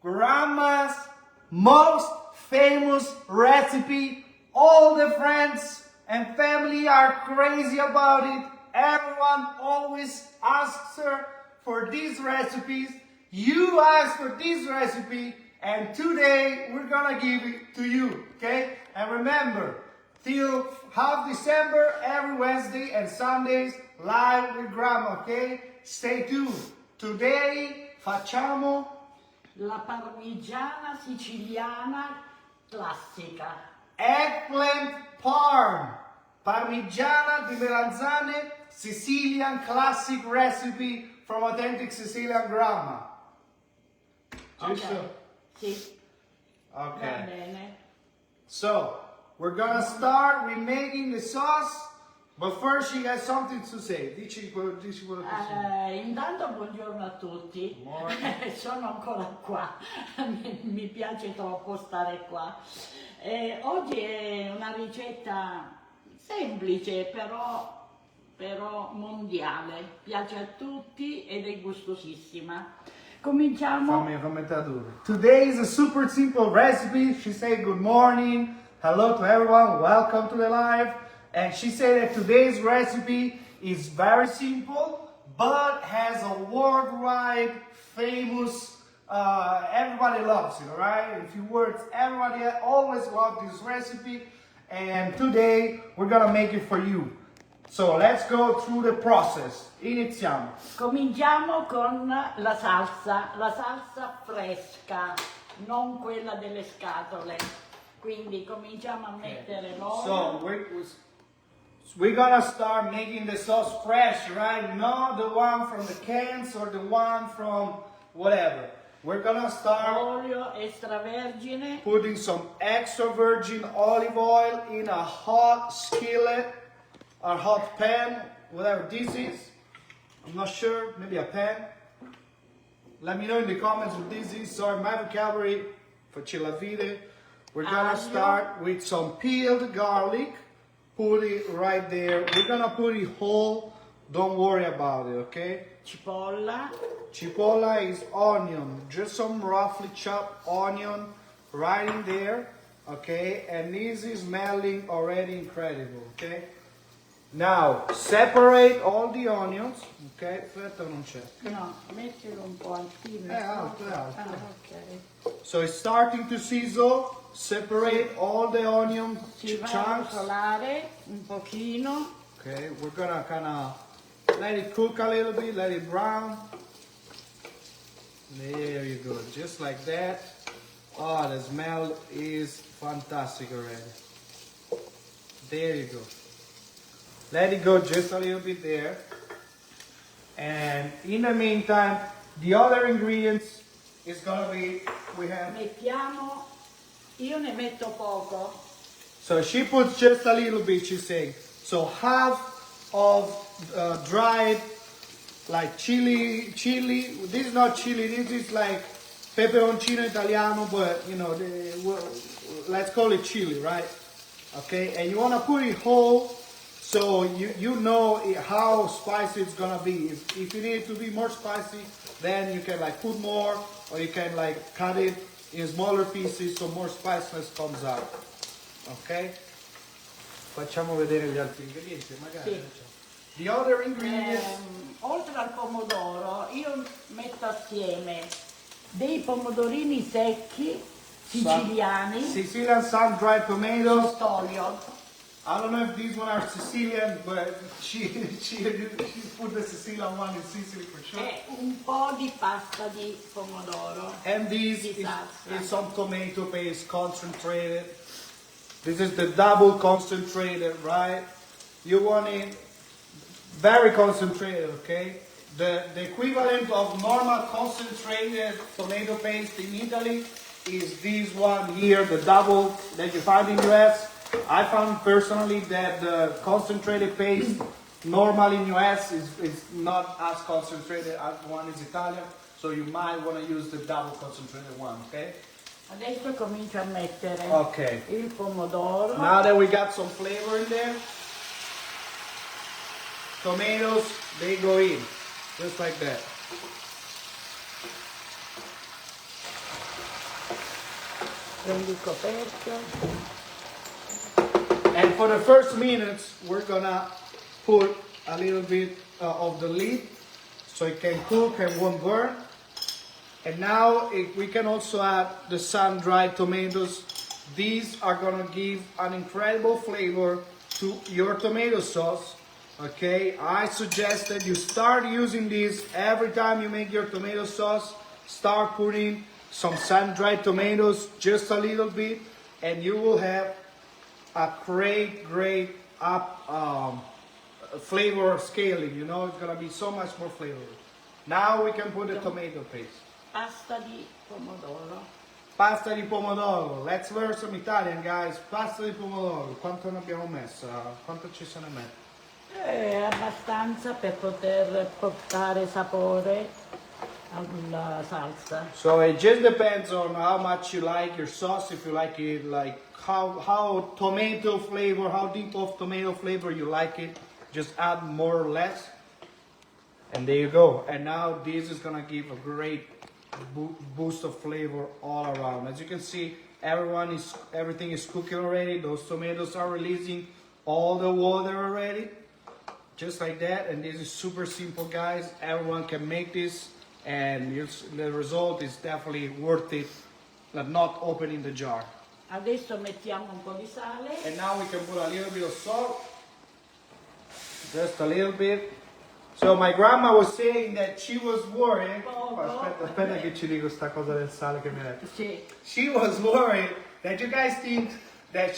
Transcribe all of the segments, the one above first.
Grandma's most famous recipe. All the friends and family are crazy about it. Everyone always asks her for these recipes. You asked for this recipe, and today we're gonna give it to you, okay? And remember, till half December, every Wednesday and Sundays, live with Grandma, okay? Stay tuned. Today facciamo la parmigiana siciliana classica. eggplant parm, parmigiana di melanzane, Sicilian classic recipe from authentic Sicilian grandma. Giusto? Sì. Va Okay. bene. So, we're gonna start with making the sauce, but first she has something to say. Dici quello che sei. Intanto buongiorno a tutti. Sono ancora qua. Mi piace troppo stare qua. Oggi è una ricetta semplice, però mondiale. Piace a tutti ed è gustosissima. Cominciamo. Fammi tradurre. Today is a super simple recipe. She said good morning, hello to everyone, welcome to the live. And she said that today's recipe is very simple, but has a worldwide famous, everybody loves it, right? In few words, everybody always loves this recipe. And today we're gonna make it for you. So let's go through the process. Iniziamo. Cominciamo con la salsa fresca, non quella delle scatole. Quindi cominciamo a mettere l'olio. So we're gonna start making the sauce fresh, right? Not the one from the cans or the one from whatever. We're gonna start Olio extravergine. putting some extra virgin olive oil in a hot skillet, a hot pan, whatever this is. I'm not sure, maybe a pan. Let me know in the comments what this is. Sorry, my vocabulary faccio la vide. We're gonna Aglio. start with some peeled garlic. Put it right there. We're gonna put it whole. Don't worry about it, okay? Cipolla. Cipolla is onion. Just some roughly chopped onion right in there, okay? And this is smelling already incredible, okay? Now, separate all the onions, ok? Aspetta, non c'è. No, mettilo un po' altino. Alto, alto. Ah, ok. So it's starting to sizzle. Separate all the onion Si va a chunks. rosolare un pochino. Okay, we're gonna kind of let it cook a little bit, let it brown. There you go, just like that. Oh, the smell is fantastic already. There you go. Let it go just a little bit there. And in the meantime, the other ingredients is gonna be, we have, Io ne metto poco. so she puts just a little bit, she's saying. So half of dried, like chili. This is not chili, this is like peperoncino italiano, but you know, let's call it chili, right? Okay, and you wanna put it whole, so you know how spicy it's gonna be. If you need it to be more spicy, then you can like put more, or you can like cut it in smaller pieces so more spiciness comes out. Ok? Facciamo vedere gli altri ingredienti, magari. Sì. The other ingredients. Oltre al pomodoro, io metto assieme dei pomodorini secchi siciliani. Sicilian sun-dried tomatoes. Stolio. I don't know if these one are Sicilian, but she put the Sicilian one in Sicily for sure. E un po' di pasta di pomodoro. And this Di is salsa. some tomato paste concentrated. This is the double concentrated, right? You want it very concentrated, okay? The equivalent of normal concentrated tomato paste in Italy is this one here, the double that you find in US. I found personally that the concentrated paste normal in US is not as concentrated as one is Italian, so you might want to use the double concentrated one, okay? Adesso comincio a mettere Okay. il pomodoro. Now that we got some flavor in there, tomatoes, they go in, just like that. Prendi il coperchio. And for the first minutes, we're gonna put a little bit of the lid so it can cook and won't burn. And now we can also add the sun-dried tomatoes. These are gonna give an incredible flavor to your tomato sauce. Okay, I suggest that you start using this every time you make your tomato sauce. Start putting some sun-dried tomatoes, just a little bit, and you will have a great flavor scaling. You know, it's gonna be so much more flavorful. Now we can put the tomato paste. Pasta di pomodoro. Pasta di pomodoro. Let's learn some Italian, guys. Pasta di pomodoro. Quanto ne abbiamo messo? Quanto ci se ne mette? Abbastanza per poter portare sapore alla salsa. So it just depends on how much you like your sauce. If you like it like how tomato flavor, how deep of tomato flavor you like it, just add more or less. And there you go. And now this is gonna give a great boost of flavor all around. As you can see, everything is cooking already. Those tomatoes are releasing all the water already, just like that. And this is super simple, guys. Everyone can make this, and the result is definitely worth it. Not opening the jar. Adesso mettiamo un po' di sale. And now we can put a little bit of salt, just a little bit. So my grandma was saying that she was worried. Aspetta che ci dico sta cosa del sale che mi ha detto. Sì. She was worried that you guys think that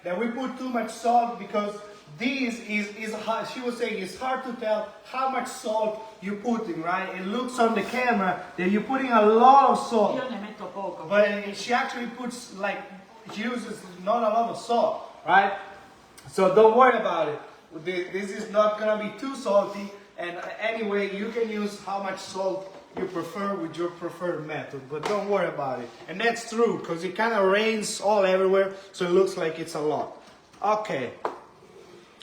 that we put too much salt because this is hard. She was saying it's hard to tell how much salt you're putting, right? It looks on the camera that you're putting a lot of salt. Io ne metto poco. But she actually puts she uses not a lot of salt, right? So don't worry about it. This is not gonna be too salty, and anyway, you can use how much salt you prefer with your preferred method, but don't worry about it. And that's true, because it kind of rains all everywhere, so it looks like it's a lot. Okay,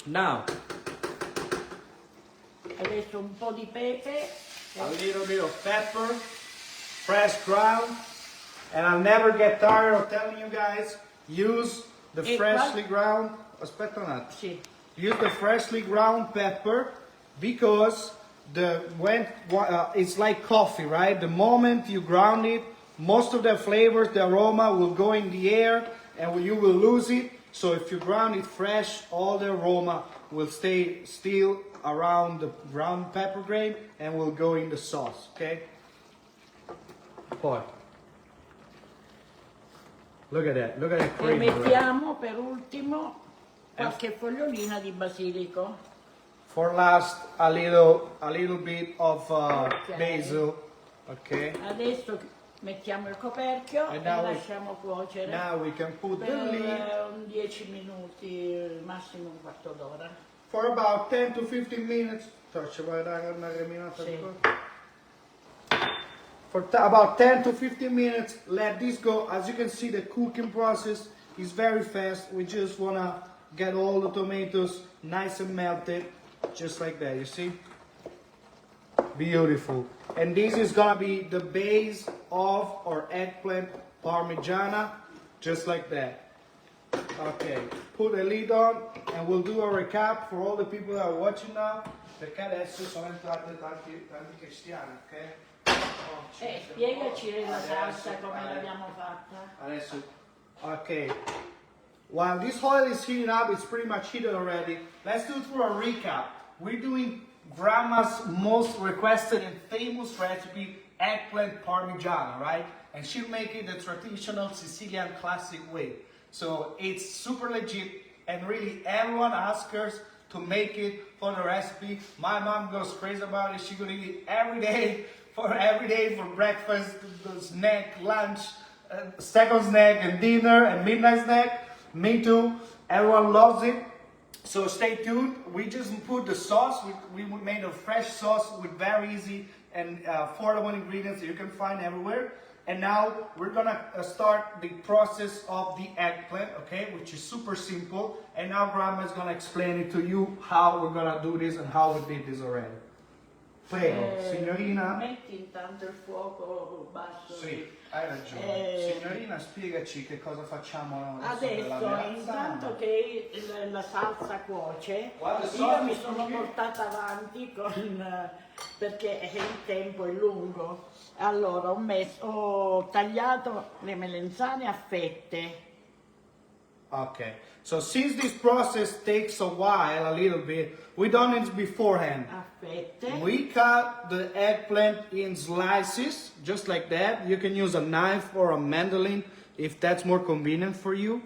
now. Adesso un po' di pepe. A little bit of pepper, fresh ground, and I'll never get tired of telling you guys, use the freshly ground, aspetta un attimo. Sì. Use the freshly ground pepper because it's like coffee, right? The moment you ground it, most of the flavors, the aroma will go in the air and you will lose it. So if you ground it fresh, all the aroma will stay still around the ground pepper grain and will go in the sauce, okay? Poi. Look at that E cream. mettiamo per ultimo qualche fogliolina di basilico. For last, a little bit of basil, okay? Adesso mettiamo il coperchio e now lasciamo cuocere Now we can put the per lid un 10 minuti, massimo un quarto d'ora. for about 10 to 15 minutes. Sì. For about 10 to 15 minutes, let this go. As you can see, the cooking process is very fast. We just wanna get all the tomatoes nice and melted, just like that, you see? Beautiful. And this is gonna be the base of our eggplant parmigiana, just like that. Okay, put a lid on and we'll do a recap for all the people that are watching now, perché adesso sono entrati tanti cristiani, ok? Spiegaci la salsa come l'abbiamo fatta. Adesso, okay. While this oil is heating up, it's pretty much heated already. Let's do through a recap. We're doing Grandma's most requested and famous recipe, eggplant parmigiana, right? And she'll make it the traditional Sicilian classic way. So it's super legit, and really everyone asks her to make it for the recipe. My mom goes crazy about it. She's gonna eat it every day for breakfast, snack, lunch, second snack, and dinner, and midnight snack. Me too. Everyone loves it. So stay tuned. We just put the sauce. We made a fresh sauce with very easy and affordable ingredients that you can find everywhere. And now we're gonna start the process of the eggplant, okay, which is super simple. And now Grandma is gonna explain it to you how we're gonna do this and how we did this already. Prego, signorina. Metti intanto il fuoco basso. Sì, hai ragione. Signorina, spiegaci che cosa facciamo Adesso, intanto che la salsa cuoce, Guarda, io mi sono portata avanti perché il tempo è lungo. Allora, ho tagliato le melenzane a fette. Okay, so since this process takes a while, a little bit, we done it beforehand. A fette. We cut the eggplant in slices, just like that. You can use a knife or a mandolin if that's more convenient for you.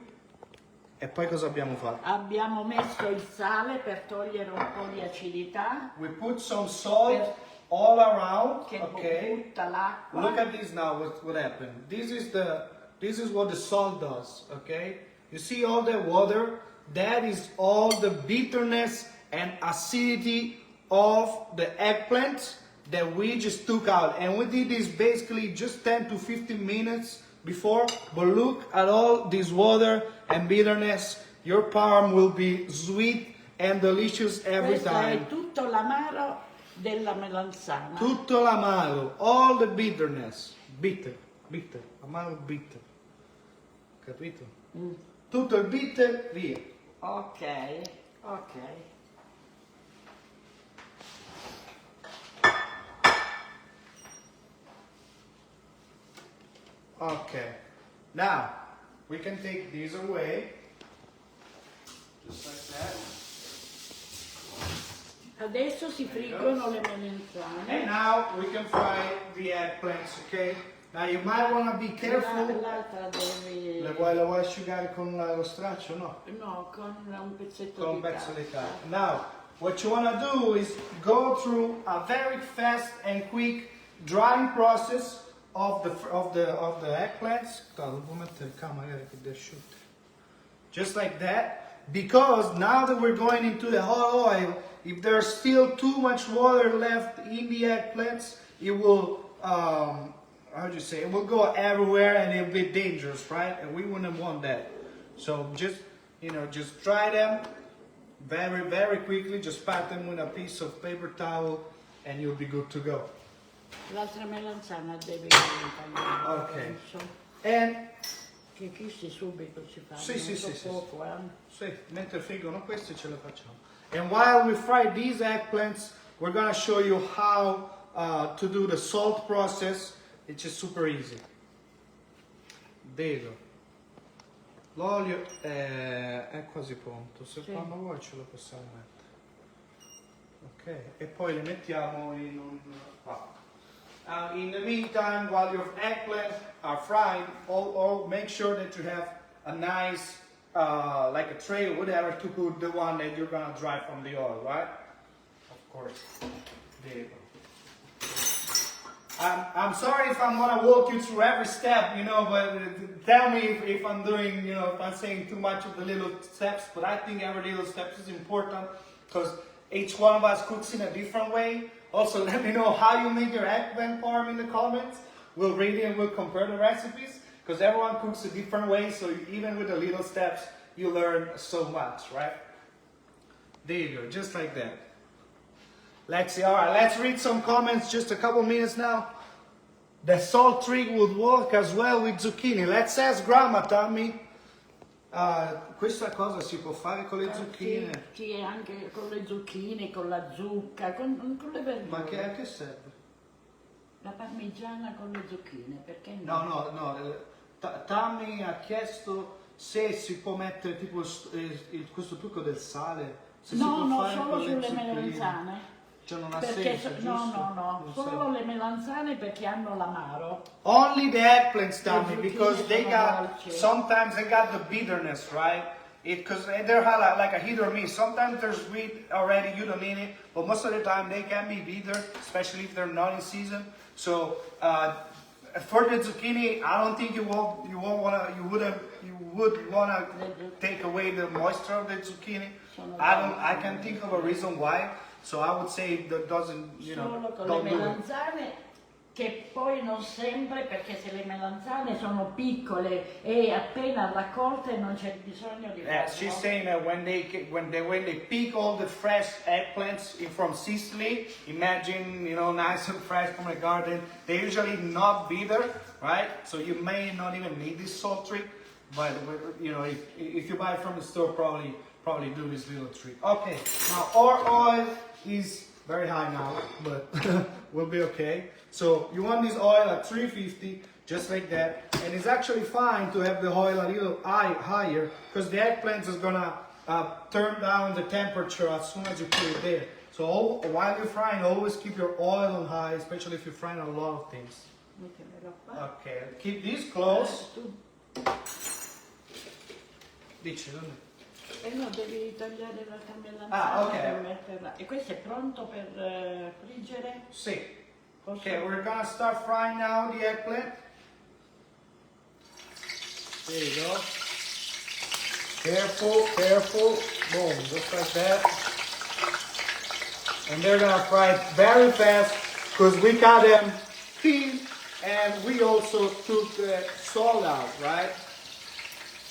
E poi cosa abbiamo fatto? Abbiamo messo il sale per togliere un po' di acidità. We put some salt all around. Che Okay. butta l'acqua. Look at this now. What happened? This is what the salt does. Okay. You see all that water? That is all the bitterness and acidity of the eggplant that we just took out. And we did this basically just 10 to 15 minutes before. But look at all this water and bitterness. Your parm will be sweet and delicious every Questo time. è tutto l'amaro della melanzana. Tutto l'amaro, all the bitterness. Bitter, amaro bitter. Capito? Tutto il bitter, via. Ok. Okay. Now, we can take these away. Just like that. Adesso si friggono le melenzane. And now we can fry the eggplants, okay? Now you might want to be careful. L'altra devi... La vuoi asciugare con lo straccio? No. No, con un pezzetto Con un di pezzo di carta. carta. Now, what you want to do is go through a very fast and quick drying process of the eggplants. Devo mettere il magari che asciutti. Just like that, because now that we're going into the hot oil, if there's still too much water left in the eggplants, it will it will go everywhere and it'll be dangerous, right? And we wouldn't want that. So just dry them very, very quickly. Just pat them with a piece of paper towel and you'll be good to go. L'altra melanzana devi tagliare. Ok. penso. And Che questi subito si fanno. Sì, sì, so sì, poco, sì, mentre friggono questi ce le facciamo. And while we fry these eggplants, we're gonna show you how to do the salt process. It's just super easy. Vedo. L'olio è quasi pronto. Se Sì. quando vuoi ce lo possiamo mettere. Ok, e poi le mettiamo in un... in the meantime, while your eggplants are frying, or make sure that you have a nice, like a tray or whatever, to put the one that you're gonna dry from the oil, right? Of course. There you go. I'm sorry if I'm gonna walk you through every step, but tell me if I'm doing, if I'm saying too much of the little steps, but I think every little step is important because each one of us cooks in a different way. Also, let me know how you make your eggplant parm in the comments. We'll read it and we'll compare the recipes because everyone cooks a different way, so even with the little steps, you learn so much, right? There you go, just like that. Lexi, all right, let's read some comments, just a couple minutes now. The salt trick would work as well with zucchini. Let's ask Grandma, Tommy. Questa cosa si può fare con le zucchine? Sì, anche con le zucchine, con la zucca, con le verdure. Ma a che serve? La parmigiana con le zucchine, perché no? No. Tammy ha chiesto se si può mettere tipo questo trucco del sale. Se si può fare solo con le sulle zucchine. melanzane. Cioè non ha Perché senso, no, giusto? solo le melanzane perché hanno l'amaro. Only the eggplants, Tommy, zucchine because they sono got dolci. sometimes they got the bitterness, right? Because they're like a hit or miss. Sometimes they're sweet already, you don't need it, but most of the time they can be bitter, especially if they're not in season. So for the zucchini, I don't think you would wanna take away the moisture of the zucchini. I can think of a reason why. So I would say that doesn't, Solo con le don't do it. melanzane che poi non sempre, perché se le melanzane sono piccole e appena raccolte non c'è bisogno di farlo. She's saying that when they pick all the fresh eggplants from Sicily, imagine, you know, nice and fresh from the garden, they're usually not bitter, right? So you may not even need this salt trick, but you know, if you buy it from the store, probably do this little trick. Okay, now our oil is very high now, but we'll be okay. So you want this oil at 350, just like that. And it's actually fine to have the oil a little higher, because the eggplant is gonna turn down the temperature as soon as you put it there. So while you're frying, always keep your oil on high, especially if you're frying a lot of things. Okay, keep these close. Dici, non è? No, devi tagliare la melanzana ok. per metterla. E questo è pronto per friggere? Sì. Okay, we're gonna start frying now the eggplant. There you go. Careful, careful. Boom, just like that. And they're gonna fry it very fast because we got them thin and we also took the salt out, right?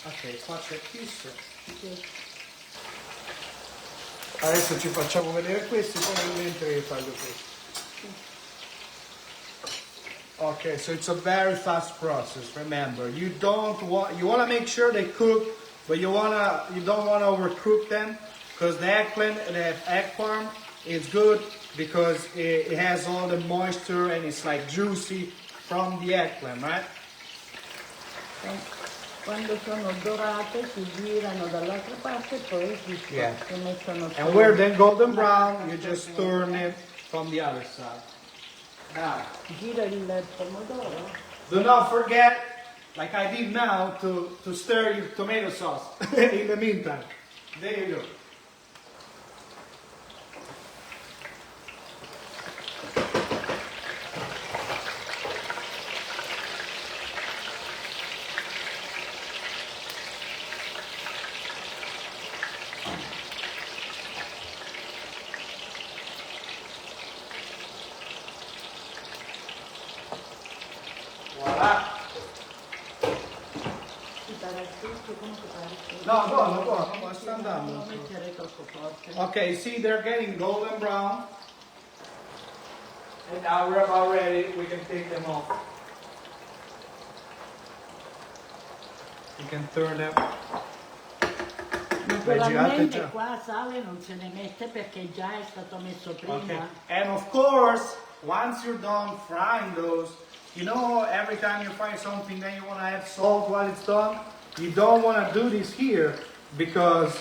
Ok, qua c'è questo. Adesso ci facciamo vedere questi, poi mentre taglio questo. Okay, so it's a very fast process. Remember, you want to make sure they cook, but you don't want to overcook them, because the eggplant, the egg farm, is good because it has all the moisture and it's like juicy from the eggplant, right? Quando sono dorate si girano dall'altra parte e poi si mettono. And where they're golden brown, you just turn it from the other side. Now, gira il pomodoro. Do not forget, like I did now, to stir your tomato sauce in the meantime. There you go. Voilà. No, buono, sta andando. Non mettere troppo forte. Okay, see, they're getting golden brown. And now we're about ready. We can take them off. You can turn them. Naturalmente qua sale non se ne mette perché già è stato messo prima. Okay. And of course, once you're done frying those, you know, every time you fry something, then you want to add salt while it's done. You don't want to do this here because,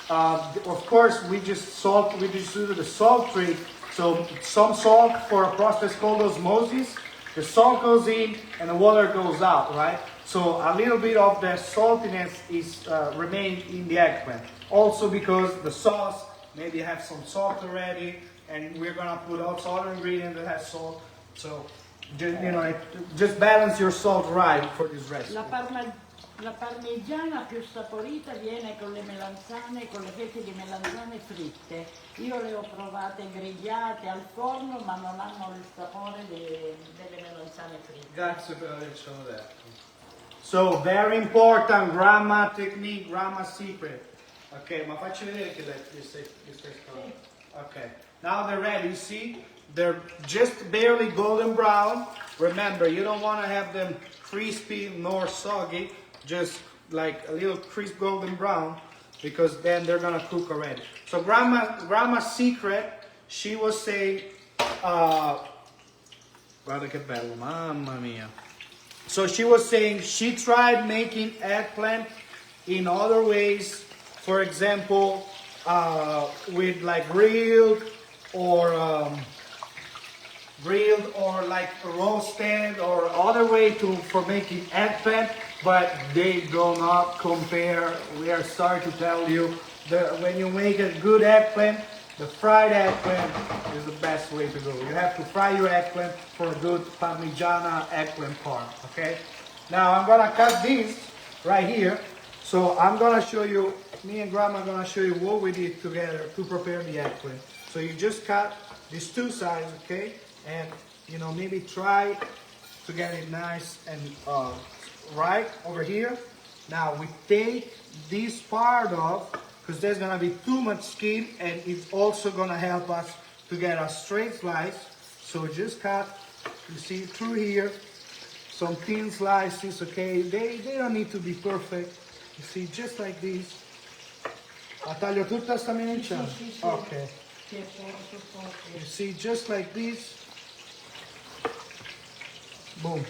of course, we just do the salt trick. So some salt for a process called osmosis. The salt goes in and the water goes out, right? So a little bit of the saltiness is remain in the eggplant. Also because the sauce maybe have some salt already, and we're gonna put also other ingredients that have salt. So just balance your salt right for this recipe. La parmigiana più saporita viene con le melanzane, con le fette di melanzane fritte. Io le ho provate grigliate al forno, ma non hanno il sapore delle melanzane fritte. Grazie per avercelo detto. So, very important, grandma technique, grandma secret. Ok, ma facci vedere che stai scaldando. Ok, now they're ready, see? They're just barely golden brown. Remember, you don't want to have them crispy nor soggy, just like a little crisp golden brown, because then they're gonna cook already. So grandma's secret, she was saying, guarda che bello, mamma mia. So she was saying she tried making eggplant in other ways, for example, with like grilled or like roasted or other way for making eggplant, but they do not compare. We are sorry to tell you that when you make a good eggplant, the fried eggplant is the best way to go. You have to fry your eggplant for a good Parmigiana eggplant parm, okay? Now I'm gonna cut this right here. So I'm gonna show you, me and Grandma are gonna show you what we did together to prepare the eggplant. So you just cut these two sides, okay? And you know, maybe try to get it nice and right over here. Now we take this part off because there's gonna be too much skin, and it's also gonna help us to get a straight slice. So just cut, you see, through here, some thin slices, okay? They don't need to be perfect. You see, just like this. La taglio tutta sta miniatura? Sì, sì. Okay. Sì, poco. You see, just like this. Boom.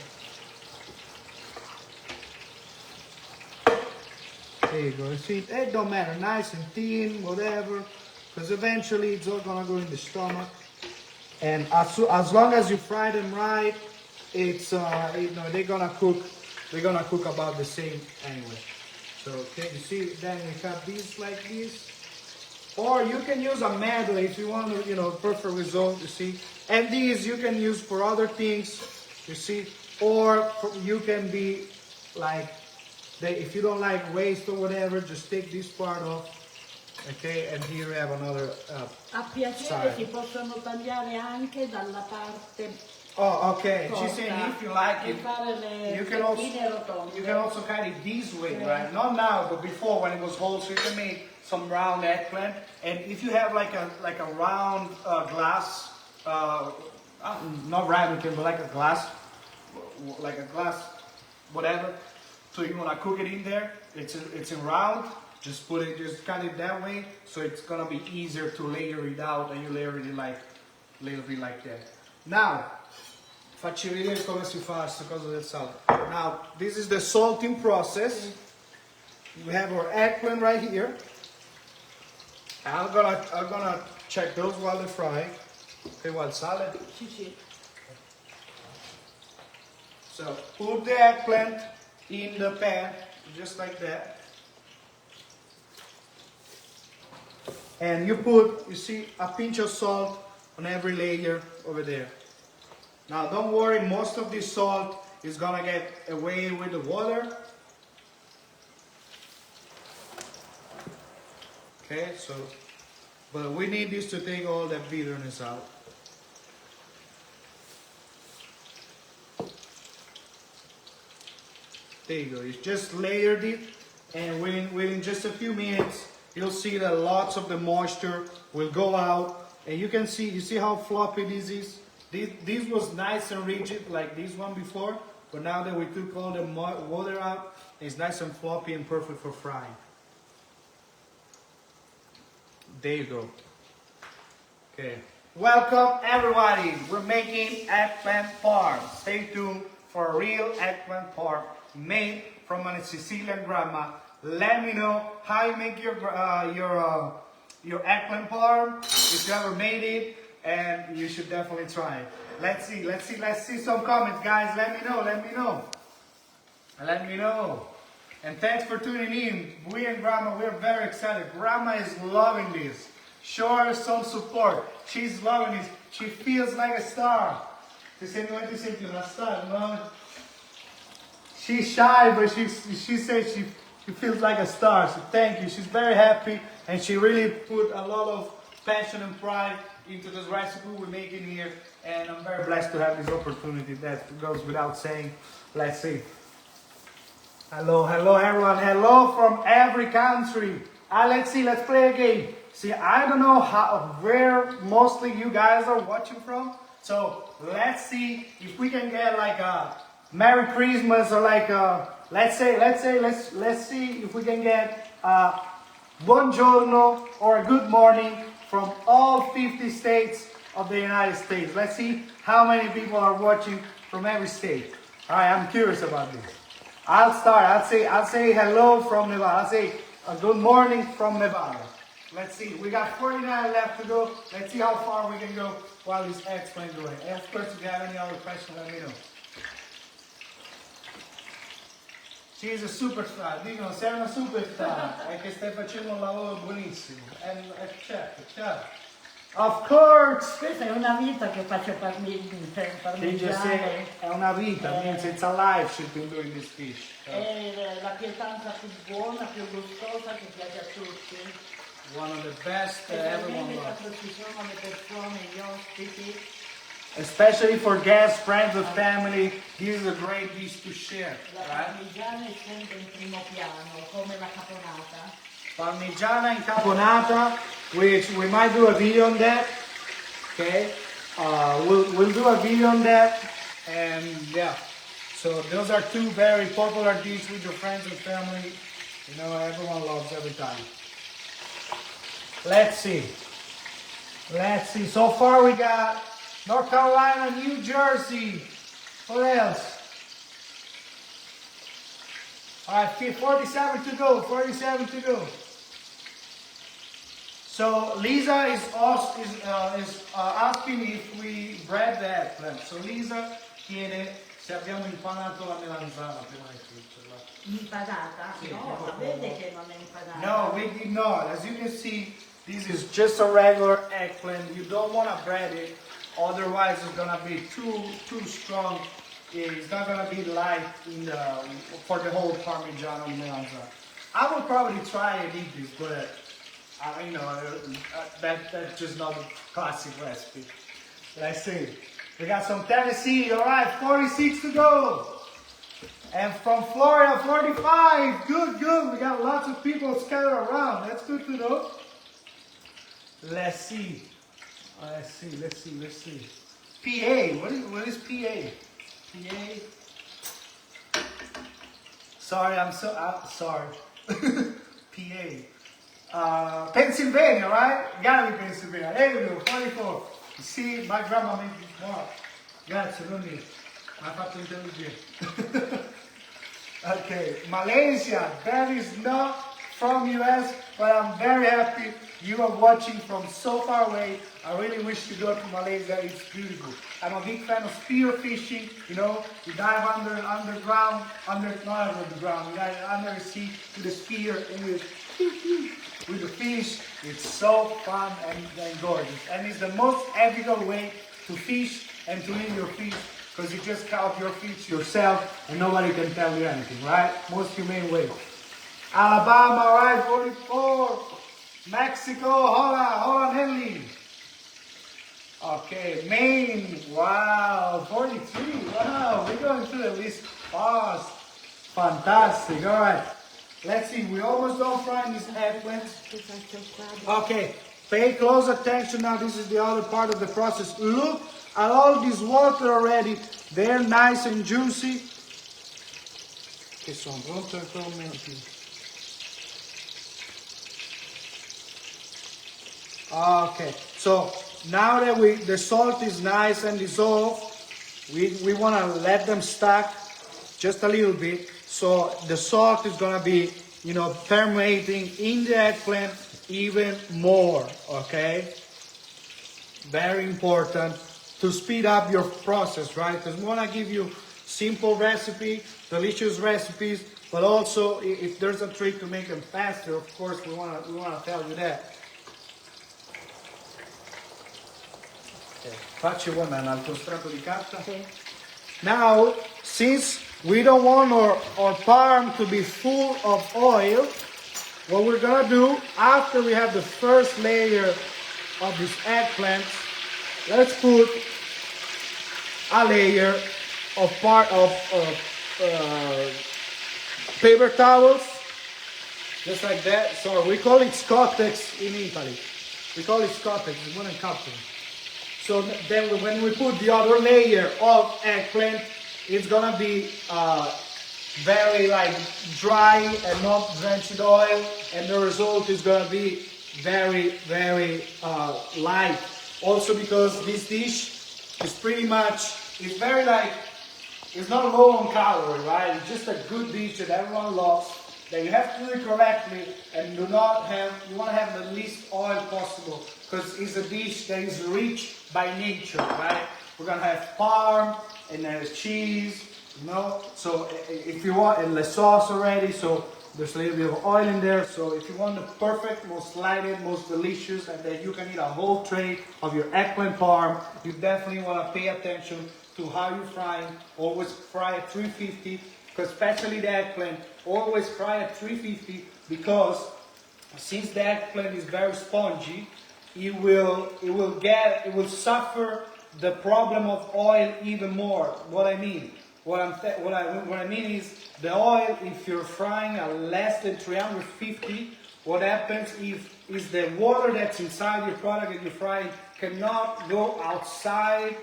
There you go. You see, it don't matter, nice and thin, whatever, because eventually it's all gonna go in the stomach. And as long as you fry them right, it's you know, they're gonna cook about the same anyway. So okay, you see, then we cut these like this, or you can use a medley if you want to, you know, perfect result. You see, and these you can use for other things. You see, or you can be like, if you don't like waste or whatever, just take this part off. Okay, and here we have another A piacere side. si possono tagliare anche dalla parte Oh, okay. corta She's saying if you like e it, fare le you can also fettine rotonde. you can also cut it this way, right? Not now, but before when it was whole, so you can make some round eggplant. And if you have like a round glass, not ramekin, but like a glass, whatever. So you wanna cook it in there. It's in round. Just cut it that way, so it's gonna be easier to layer it out, and you layer it like a little bit like that. Now, facci vedere come si fa questa cosa del sale. Now, this is the salting process. We have our eggplant right here. I'm gonna check those while they're frying. Okay, while salad. Sì, sì. So put the eggplant in the pan, just like that. And you see, a pinch of salt on every layer over there. Now don't worry, most of this salt is gonna get away with the water. Okay, so, but we need this to take all that bitterness out. There you go, you just layered it, and within just a few minutes, you'll see that lots of the moisture will go out, and you see how floppy this is. This was nice and rigid like this one before, but now that we took all the water out, it's nice and floppy and perfect for frying. There you go. Okay. Welcome everybody. We're making eggplant parm. Stay tuned for a real eggplant parm made from a Sicilian grandma. Let me know how you make your eggplant parm, if you ever made it, and you should definitely try it. Let's see some comments, guys. Let me know. And thanks for tuning in. We and Grandma, we're very excited. Grandma is loving this. Show her some support. She's loving this. She feels like a star. Ti senti una star, no? She's shy, but she says she feels like a star. So thank you. She's very happy, and she really put a lot of passion and pride into this recipe we're making here. And I'm very blessed to have this opportunity. That goes without saying. Let's see. Hello everyone. Hello from every country. Let's play a game. See, I don't know where mostly you guys are watching from. So let's see if we can get like a Merry Christmas, or like let's see if we can get a buongiorno or a good morning from all 50 states of the United States. Let's see how many people are watching from every state. All right, I'm curious about this. I'll start. I'll say hello from Nevada. I'll say a good morning from Nevada. Let's see. We got 49 left to go. Let's see how far we can go while this eggplant going. And of course, if you have any other questions, let me know. She's a superstar. Dicono, sei una superstar. È che stai facendo un lavoro buonissimo. And certo. Of course. Questa è una vita che faccio parmigiane. È una vita, means it's a life she's been doing this dish. So. È la pietanza più buona, più gustosa, che piace a tutti. One of the best everyone loves. Quando ci sono le persone, gli ospiti, Especially for guests, friends, and family, this is a great dish to share, La right? parmigiana è sempre in primo piano, come la caponata. Parmigiana and caponata, which we might do a video on that. Okay, we'll do a video on that, and yeah. So those are two very popular dishes with your friends and family. You know, everyone loves every time. Let's see. Let's see. So far we got North Carolina, New Jersey. What else? All right, 47 to go. 47 to go. So Lisa is asking if we bread the eggplant. So Lisa chiede se abbiamo impanato la melanzana prima di friggerla. Impanata? Sì, No, vede che non è impanata. No, we did not. As you can see, this is just a regular eggplant. You don't want to bread it, otherwise it's gonna be too strong. It's not gonna be light for the whole Parmigiano melanzana. I would probably try and eat this, but you know, that's just not a classic recipe. Let's see. We got some Tennessee. All right, 46 to go. And from Florida, 45. Good, good. We got lots of people scattered around. That's good to know. Let's see. Let's see. PA. What is PA? PA. Sorry, I'm sorry. PA. Pennsylvania, right? Gotta be Pennsylvania. There you go, 44. You see, my grandma made this mark. Grazie, non mi. Ha fatto intelligente. Okay, Malaysia. That is not from US, but I'm very happy you are watching from so far away. I really wish to go to Malaysia. It's beautiful. I'm a big fan of spear fishing. You know, you dive underground, not underground. You dive under the sea with a spear and with the fish. It's so fun and gorgeous. And it's the most ethical way to fish and to eat your fish, because you just count your fish yourself and nobody can tell you anything, right? Most humane way. Alabama, right, 44. Mexico, hola Nelly. Okay, Maine, wow, 43. Wow, we're going through the list fast. Fantastic, all right. Let's see, we almost done frying these eggplants. Okay, pay close attention now. This is the other part of the process. Look at all this water already. They're nice and juicy. Che sono pronto per un momentino. Okay, so now that the salt is nice and dissolved, we want to let them stack just a little bit. So the salt is going to be, you know, permeating in the eggplant even more, okay? Very important to speed up your process, right? Because we want to give you simple recipe, delicious recipes, but also if there's a trick to make them faster, of course we want to tell you that. Okay. Facci one un altro strato di carta. Okay. Now, since we don't want our parm to be full of oil, what we're gonna do after we have the first layer of this eggplant, let's put a layer of paper towels, just like that. So we call it scottex in Italy. We call it scottex, it's wooden cupping. So then when we put the other layer of eggplant, it's gonna be very like dry and not drenched in oil, and the result is gonna be very, very light. Also because this dish is pretty much, it's very like, it's not low on calorie, right? It's just a good dish that everyone loves, that you have to do it correctly, and you want to have the least oil possible, because it's a dish that is rich by nature, right? We're gonna have parm and there's cheese, you know. So if you want, and the sauce already, so there's a little bit of oil in there. So if you want the perfect, most lighted, most delicious, and that you can eat a whole tray of your eggplant parm, you definitely want to pay attention to how you fry it. Always fry at 350, because especially the eggplant, always fry at 350, because since the eggplant is very spongy, it will suffer the problem of oil even more. What I mean? What I mean is the oil, if you're frying at less than 350, what happens is the water that's inside your product that you're frying cannot go outside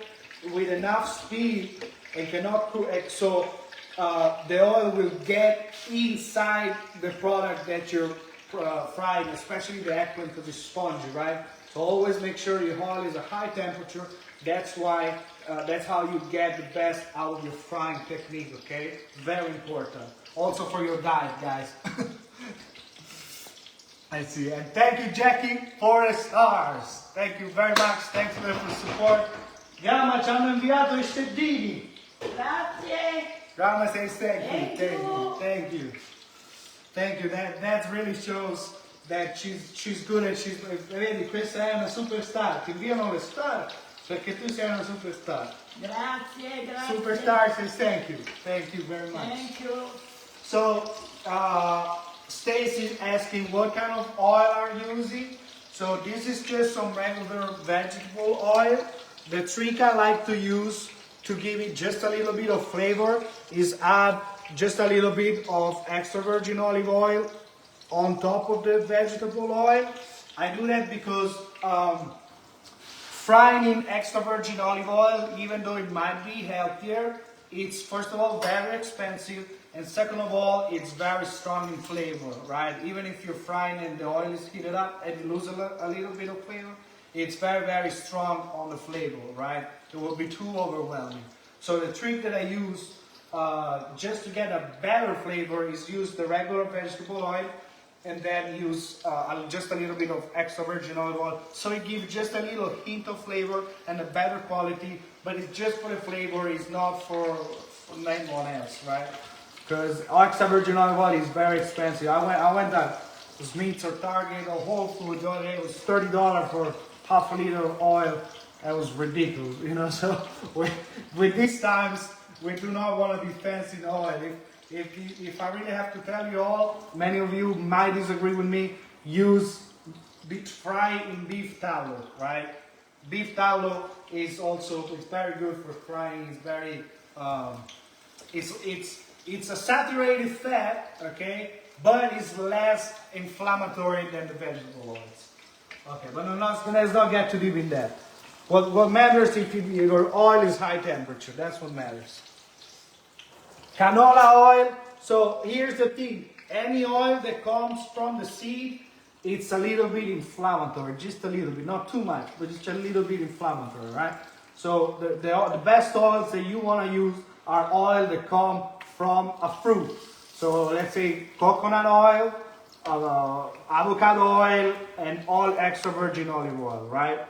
with enough speed and cannot cook. So the oil will get inside the product that you're frying, especially the eggplant because it's spongy, right? So always make sure your oil is a high temperature. That's why, that's how you get the best out of your frying technique, okay? Very important. Also for your diet, guys. I see. And thank you, Jackie, for the stars. Thank you very much. Thanks for the support. Gamma, ci hanno inviato i steddini. Grazie. Gamma says thank you. Thank you. That really shows that she's good and vedi, questa è una superstar. Ti inviano le star perché tu sei una superstar. Grazie. Superstar says thank you. Thank you very much. Thank you. So, Stacy is asking what kind of oil are you using? So this is just some regular vegetable oil. The trick I like to use to give it just a little bit of flavor is add just a little bit of extra virgin olive oil on top of the vegetable oil. I do that because frying in extra virgin olive oil, even though it might be healthier, it's first of all very expensive, and second of all, it's very strong in flavor, right? Even if you're frying and the oil is heated up and you lose a little bit of flavor, it's very, very strong on the flavor, right? It will be too overwhelming. So the trick that I use just to get a better flavor is use the regular vegetable oil and then use just a little bit of extra virgin olive oil. So it gives just a little hint of flavor and a better quality, but it's just for the flavor, it's not for anyone else, right? Because extra virgin olive oil is very expensive. I went to Smith's or Target or Whole Foods the other day. It was $30 for half a liter of oil. That was ridiculous, you know. So with these times, we do not want to be fancy in oil. If I really have to tell you all, many of you might disagree with me. Fry in beef tallow, right? Beef tallow is very good for frying. It's very it's a saturated fat, okay, but it's less inflammatory than the vegetable oils. Okay, but let's not get too deep in that. What matters if your oil is high temperature. That's what matters. Canola oil. So here's the thing. Any oil that comes from the seed, it's a little bit inflammatory. Just a little bit. Not too much, but just a little bit inflammatory, right? So the best oils that you want to use are oil that come from a fruit. So let's say coconut oil, avocado oil, and all extra virgin olive oil, right?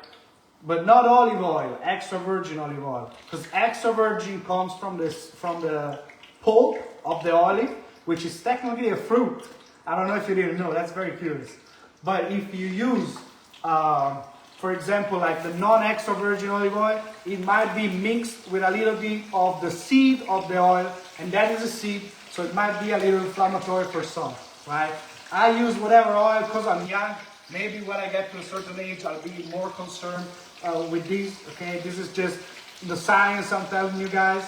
But not olive oil, extra virgin olive oil. Because extra virgin comes from the pulp of the olive, which is technically a fruit. I don't know if you didn't know, that's very curious. But if you use, for example, like the non-extra virgin olive oil, it might be mixed with a little bit of the seed of the oil, and that is a seed, so it might be a little inflammatory for some, right? I use whatever oil because I'm young. Maybe when I get to a certain age, I'll be more concerned with these, okay? This is just the science I'm telling you guys.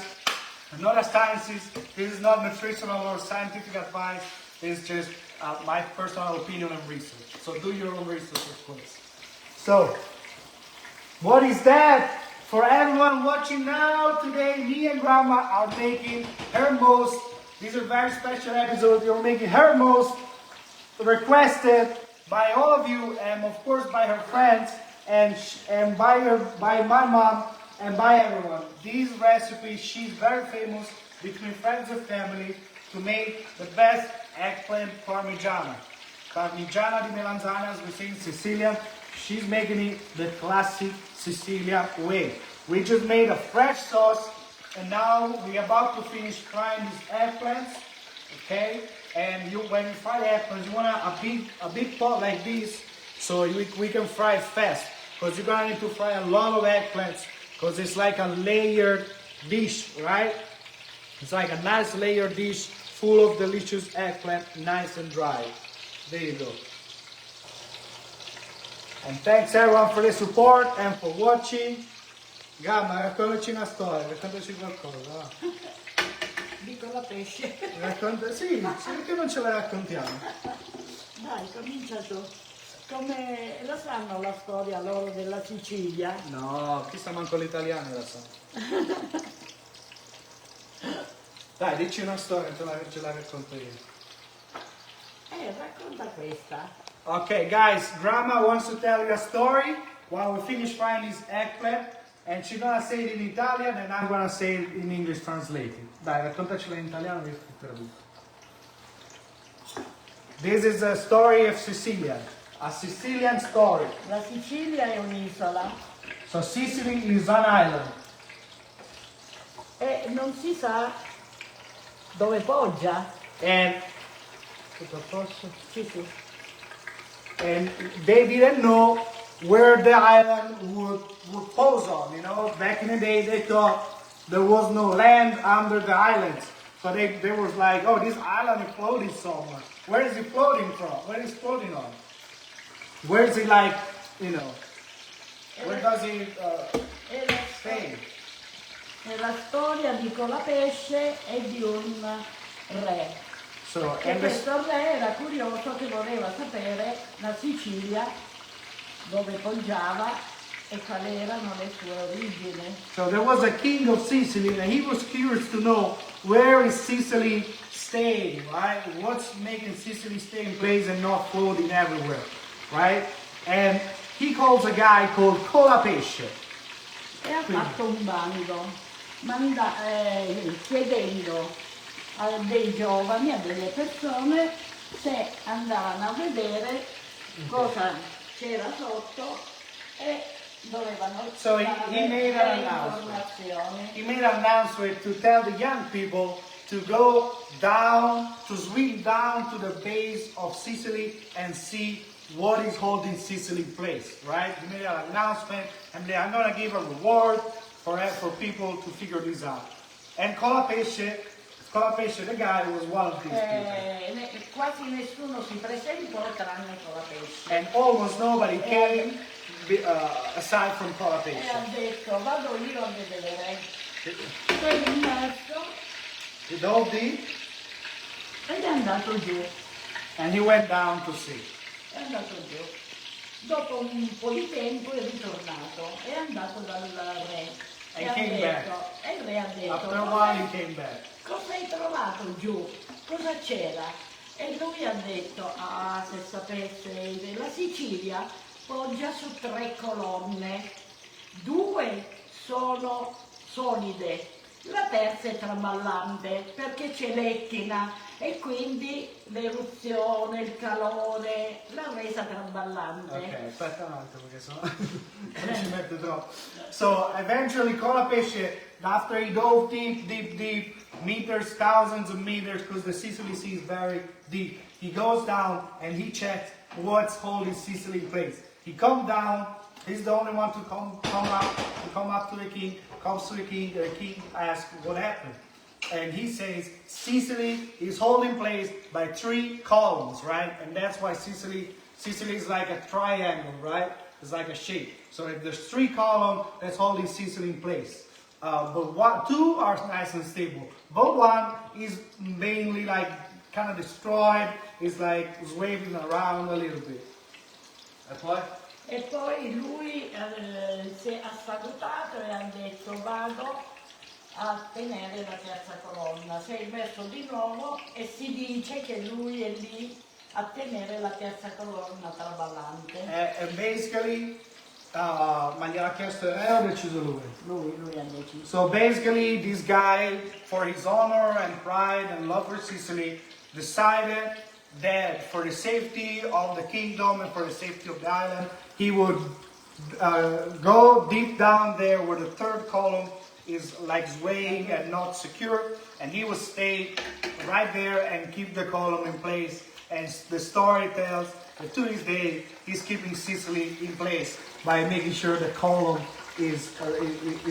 I'm not a scientist. This is not nutritional or scientific advice. It's just my personal opinion and research. So do your own research, of course. So, what is that? For everyone watching now, today, me and Grandma are making her most, these are very special episodes, we're making her most requested by all of you, and of course by her friends, and by my mom, and by everyone. These recipes, she's very famous between friends and family to make the best eggplant parmigiana. Parmigiana di melanzane, as we say in Sicilian. She's making it the classic Sicilian way. We just made a fresh sauce, and now we're about to finish frying these eggplants, okay? And when you fry eggplants, you want a big pot like this, so we can fry it fast. Because you're gonna need to fry a lot of eggplants, because it's like a layered dish, right? It's like a nice layered dish full of delicious eggplant, nice and dry. There you go. And thanks everyone for the support and for watching. Gamma, raccontaci una storia, raccontaci qualcosa. Va. Dico la pesce. Sì, perché non ce la raccontiamo? Dai, comincia tu. Come la sanno la storia loro della Sicilia? No, chissà manco l'italiano la sa. Dai, dici una storia, ce la racconto io. Racconta questa. Okay, guys, Grandma wants to tell you a story while we finish frying this eggplant. And she's gonna say it in Italian and I'm gonna say it in English translated. Dai, raccontacela in italiano che traduco. This is a story of Sicilia. A Sicilian story. La Sicilia è un'isola So Sicily is an island. e non si sa dove poggia. And tutto a posto? Sì, sì. And they didn't know where the island would pose on, you know. Back in the day, they thought there was no land under the islands. So they was like, oh, this island is floating somewhere. Where is it floating from? Where is it floating on? Where is it like, you know, where does it stay? È la storia di Colapesce e di un re. So, E and this, questo re era curioso che voleva sapere la Sicilia, dove poggiava e quali erano le sue origini. so there was a king of Sicily and he was curious to know where is Sicily staying, right? What's making Sicily stay in place and not floating everywhere, right? And he calls a guy called Colapesce. E ha fatto un bando, chiedendo a dei giovani, a delle persone, se andavano a vedere cosa c'era sotto e dovevano So he dare made le an announcement. informazioni. He made an announcement to tell the young people to go down, to swim down to the base of Sicily and see what is holding Sicily in place, right? He made an announcement and they are going to give a reward for people to figure this out. And Colapesce, the guy, was one of these people. Quasi nessuno si presentò tranne Colapesce. And almost nobody came aside from E Colapesce. ha detto, vado io a vedere. Sei immerso He dove deep ed è andato giù. and he went down to see. È andato giù. Dopo un po' di tempo è ritornato, è andato dal re. E And came e il re ha detto, After a while he came back. cosa hai trovato giù? Cosa c'era? E lui ha detto, ah, se sapesse, la Sicilia poggia su 3 colonne, 2 sono solide, la terza è traballante perché c'è l'Etna e quindi l'eruzione, il calore l'ha resa traballante. Ok, aspetta un attimo perché sennò non ci mette troppo. So eventually Colapesce, after he dove deep, meters, thousands of meters, because the Sicily Sea is very deep, he goes down and he checks what's holding Sicily in place. He comes down, he's the only one to come up to the king, comes to the king asks what happened. And he says Sicily is holding place by 3 columns, right? And that's why Sicily is like a triangle, right? It's like a shape. So if there's 3 columns, that's holding Sicily in place. But 2 are nice and stable. But 1 is mainly like kind of destroyed. It's like waving around a little bit. That's why. E poi lui ha salutato e ha detto vado a tenere la terza colonna. Si è immerso di nuovo e si dice che lui è lì a tenere la terza colonna traballante. And basically, ma gliel'ha chiesto il re o ha deciso lui? Lui ha deciso. So basically, this guy, for his honor and pride and love for Sicily, decided that for the safety of the kingdom and for the safety of the island, he would go deep down there where the 3rd column is like swaying and not secure, and he would stay right there and keep the column in place. And the story tells that to this day, he's keeping Sicily in place by making sure the column is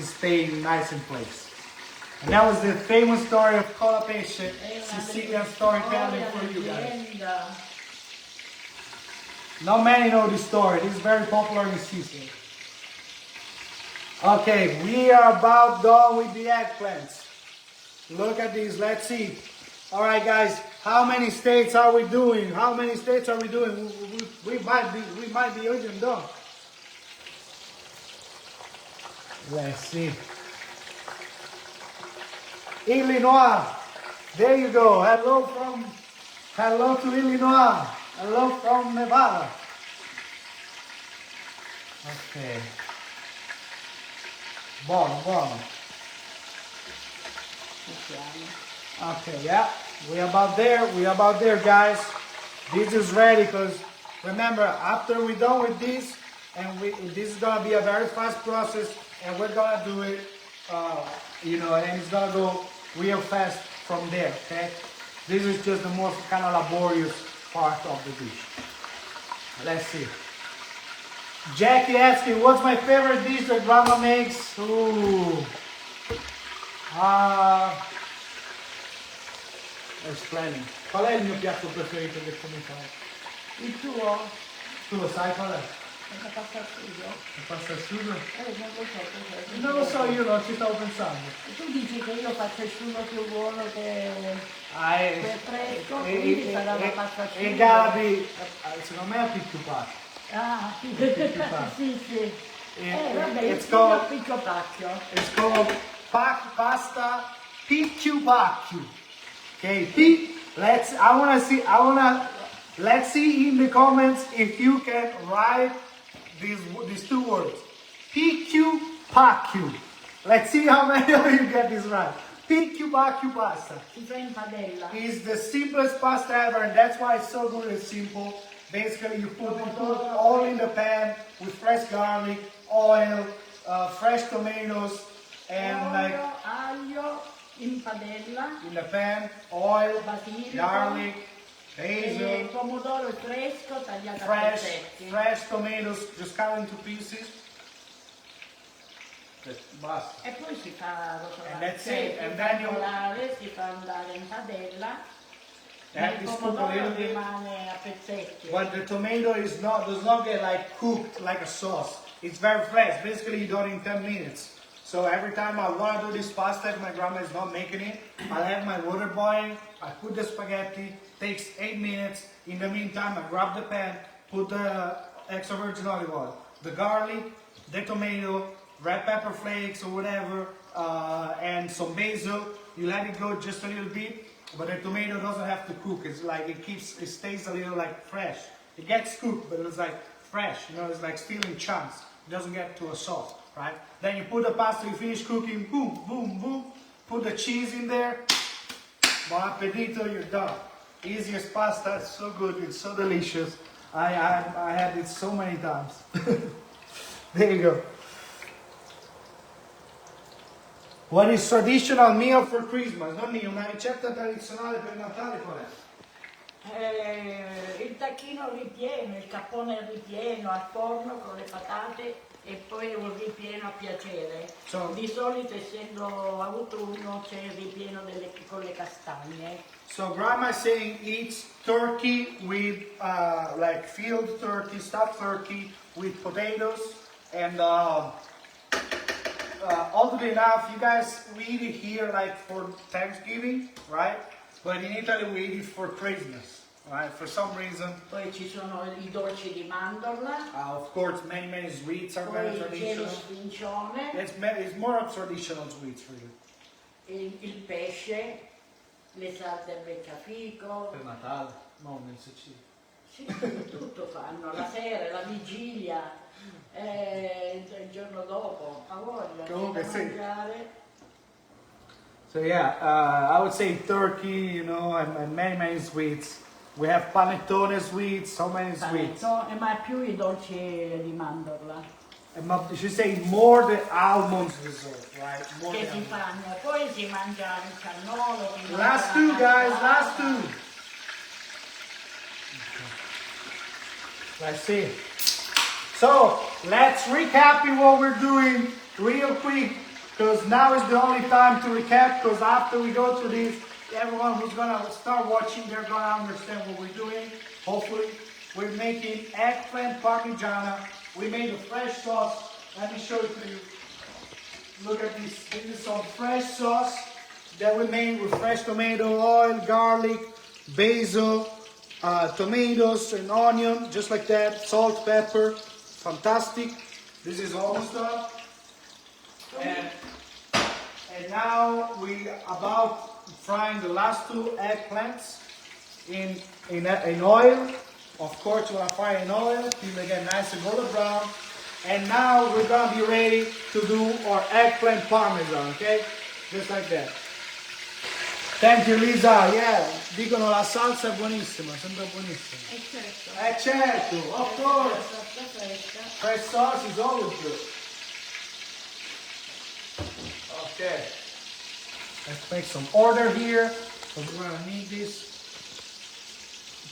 staying nice in place. And that was the famous story of Colapesce, Sicilian storytelling for you guys. Not many know this story. It is very popular in Sicily. Okay, we are about done with the eggplants. Look at these, let's see. All right, guys, how many states are we doing? How many states are we doing? We might be even done. Let's see. Illinois. There you go. Hello to Illinois. Hello from Nevada. Okay. Buono. Okay, yeah. We're about there, guys. This is ready because remember, after we're done with this, and this is gonna be a very fast process, and we're gonna do it, and it's gonna go real fast from there. Okay. This is just the most kind of laborious part of the dish. Let's see. Jackie asking, what's my favorite dish that grandma makes? Ooh. There's plenty. Qual è il mio piatto preferito che come fai? Il tuo? Tu lo sai qual è? La pasta al sugo? La pasta al sugo? Non lo so cos'è. Non lo so, io non ci stavo pensando. Tu dici che io faccio il sugo più buono che è fresco, E quindi sarà la pasta al sugo. e Gabi, secondo me è più pacchio. Ah, sì, sì. Vabbè, It's io called, picco pacchio. it's called pasta picchio pacchio. Okay, let's see in the comments if you can write these two words. Picchio pacchio. Let's see how many of you get this right. Picchio pacchio pasta. Si fa in padella. It's the simplest pasta ever, and that's why it's so good and simple. Basically, you put all in the pan with fresh garlic, oil, fresh tomatoes, and aglio in padella. in the pan, oil, Basilico, garlic, e basil, pomodoro fresco tagliato a pezzetti. fresh tomatoes, just cut into pieces. Basta. E poi si fa And that's cioè, it. And si then fa you colare, si fa andare in padella. add Il this cook a pomodoro little bit. rimane a pezzetti. But the tomato does not get like cooked like a sauce. It's very fresh. Basically, you do it in 10 minutes. So every time I want to do this pasta, if my grandma is not making it, I'll have my water boiling. I put the spaghetti. Takes 8 minutes. In the meantime, I grab the pan, put the extra virgin olive oil, the garlic, the tomato, red pepper flakes or whatever, and some basil. You let it go just a little bit. But the tomato doesn't have to cook. It's like it stays a little like fresh. It gets cooked, but it's like fresh. It's like still in chunks. It doesn't get to a sauce, right? Then you put the pasta, you finish cooking, boom, boom, boom. Put the cheese in there. Buon appetito, you're done. Easiest pasta, it's so good, it's so delicious. I had it so many times. There you go. What is traditional meal for Christmas? Nonni, una ricetta tradizionale per Natale qual è? Il tacchino ripieno, il cappone ripieno al forno con le patate e poi un ripieno a piacere. Di solito, essendo autunno, c'è il ripieno con le castagne. So grandma is saying eats turkey with like field turkey, stuffed turkey with potatoes and oddly enough, you guys, we eat it here like for Thanksgiving, right? But in Italy we eat it for Christmas, right? For some reason. Poi ci sono i dolci di mandorla. Of course, many sweets are very traditional. Sfincione. It's more of traditional sweets for you. Il pesce, le salse al beccafico. Per Natale, non nel Sicilia. Sì, tutto fanno, la sera, la vigilia. Il giorno dopo, a voglia, Comunque, da sì. mangiare. So yeah, I would say turkey, and many sweets. We have panettone sweets, so many sweets. Ma più i dolci di mandorla. You should say more the almonds dessert, right? More Che the si almonds. fanno, poi si mangia il cannolo. Last two, guys, last two. Let's see. So, let's recap what we're doing real quick, because now is the only time to recap, because after we go through this, everyone who's going to start watching, they're going to understand what we're doing. Hopefully, we're making eggplant parmigiana. We made a fresh sauce. Let me show it to you. look at this. This is some fresh sauce that we made with fresh tomato, oil, garlic, basil, tomatoes and onion, just like that. Salt, pepper, fantastic. This is almost done. And now we about frying the last two eggplants in oil. Of course, we're gonna fry in oil till they get nice and golden brown. And now we're gonna be ready to do our eggplant parmesan, okay? Just like that. Thank you, Lisa. Yeah, dicono la salsa è buonissima, sembra buonissima. Certo. Certo, of course. Fresca. Fresh sauce is always good. Okay. Let's make some order here. So we're gonna need this.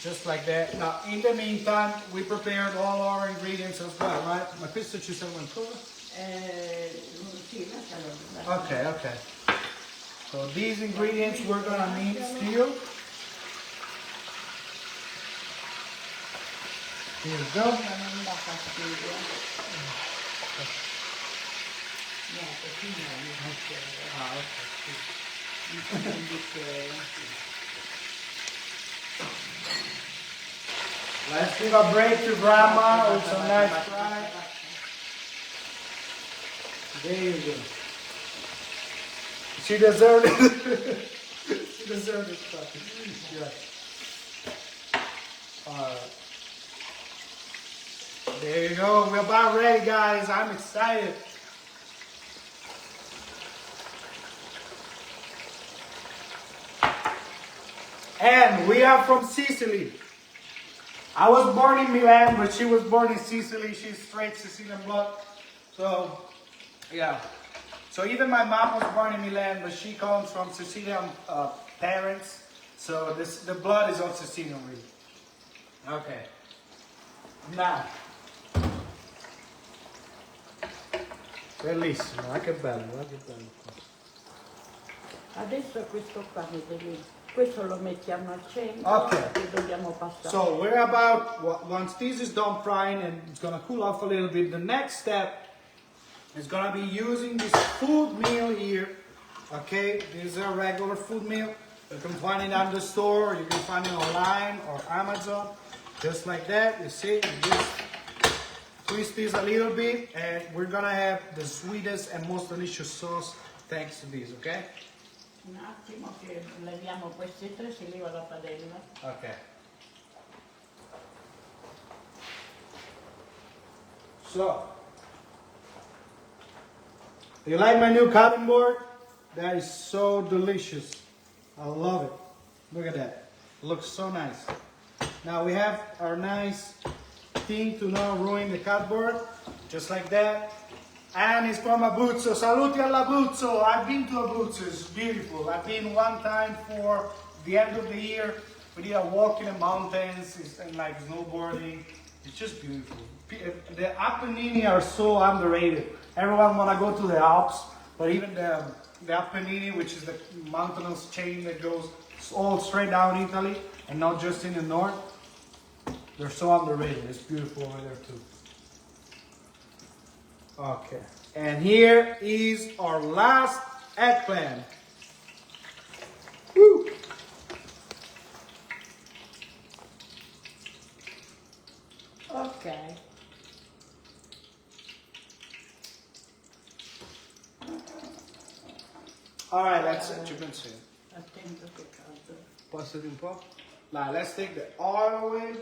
Just like that. Now, in the meantime, we prepared all our ingredients as well, right? Ma questo ci serve ancora? Sì, lascialo. Okay, okay. So these ingredients we're gonna need still. Here we go. Non dà fastidio. No, così no. Ah, okay. Let's give a break to Grandma with some nice fries. There you go. She deserved it. She deserved it. Yeah. Alright. There you go. We're about ready, guys. I'm excited. And we are from Sicily. I was born in Milan, but she was born in Sicily. She's straight Sicilian blood. So, yeah. So even my mom was born in Milan, but she comes from Sicilian parents. So the blood is of Sicilian, really. Okay. Now. Bellissimo, che bello, che bello. Adesso questo qua, vedete, questo lo mettiamo al centro. Okay. E dobbiamo passare. So we're about, once this is done frying and it's gonna cool off a little bit, the next step is gonna be using this food meal here. Okay, this is a regular food meal. You can find it at the store, or you can find it online or Amazon. Just like that, you see, you just twist this a little bit and we're gonna have the sweetest and most delicious sauce thanks to this, okay? Un attimo che leviamo questi tre, si leva la padella. Okay. So, you like my new cutting board? That is so delicious. I love it. Look at that. It looks so nice. Now we have our nice thing to not ruin the cardboard, just like that. And it's from Abruzzo. Saluti all'Abruzzo. I've been to Abruzzo. It's beautiful. I've been one time for the end of the year. We did a walk in the mountains and like snowboarding. It's just beautiful. The Apennini are so underrated. Everyone wanna go to the Alps, but even the Apennini, which is the mountainous chain that goes all straight down Italy and not just in the north, they're so underrated. It's beautiful over there too. Okay, and here is our last eggplant. Woo! Ok. Alright, let's you can see. Attento che caldo. Passati un po'. Now let's take the oil away.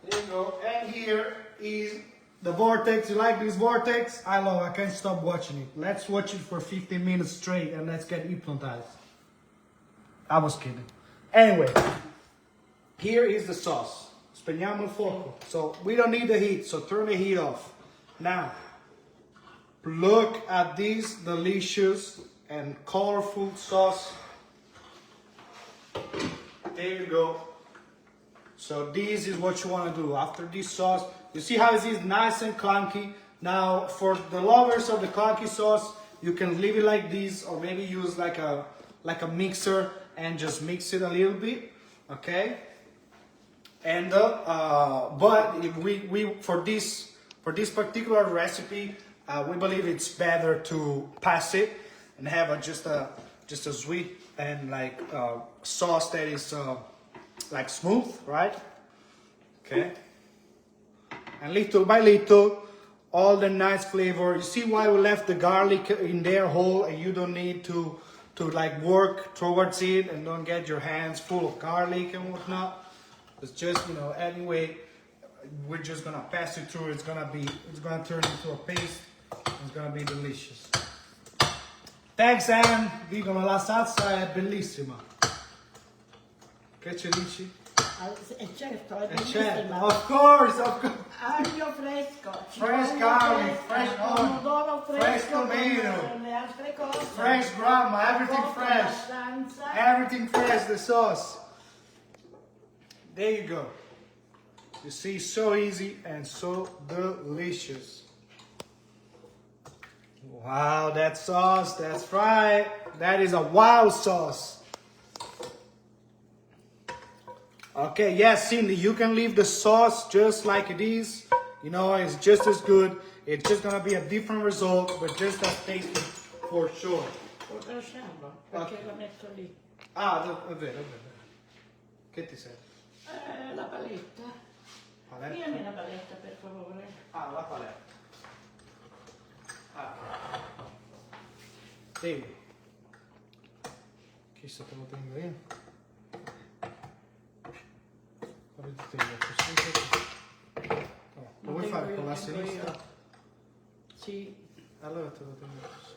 There you go. And here is the vortex. You like this vortex? I love it. I can't stop watching it. Let's watch it for 15 minutes straight and let's get hypnotized. I was kidding. Anyway, here is the sauce. Spegniamo il fuoco. So we don't need the heat, so turn the heat off. Now, look at this delicious and colorful sauce. There you go. So this is what you want to do. After this sauce, you see how it is nice and clunky. Now, for the lovers of the clunky sauce, you can leave it like this, or maybe use like a mixer and just mix it a little bit. Okay. And but if we for this particular recipe, we believe it's better to pass it and have just a sweet and like sauce that is like smooth, right? Okay. And little by little, all the nice flavor. You see why we left the garlic in there whole, and you don't need to like work towards it and don't get your hands full of garlic and whatnot. It's just, you know, anyway, we're just gonna pass it through. It's gonna turn into a paste. It's gonna be delicious. Thanks, Anne. Dicono la salsa è bellissima. Che ci dici? Certo, è Certo, bellissima. of course. Aglio fresco, Fresh cipolla garlic, fresca, fresh onion, pomodoro fresh fresco, tomato, con le altre cose. fresh grandma, everything Poco fresh. abbastanza. Everything fresh, the sauce. There you go. You see, so easy and so delicious. Wow, that sauce, that's right. That is a wow sauce. Okay, yes, Cindy, you can leave the sauce just like it is. You know, it's just as good. It's just gonna be a different result, but just as tasty for sure. Lo lasciamo, perché l'ho messo lì. Ah, è vero. Che ti serve? La paletta. Paletta? Tieni la paletta, per favore. Ah, la paletta. Ah. Sì. Chissà te lo tengo io. Quale ti tengo? No, lo vuoi fare con la sinistra? Sì. Allora te lo tengo così.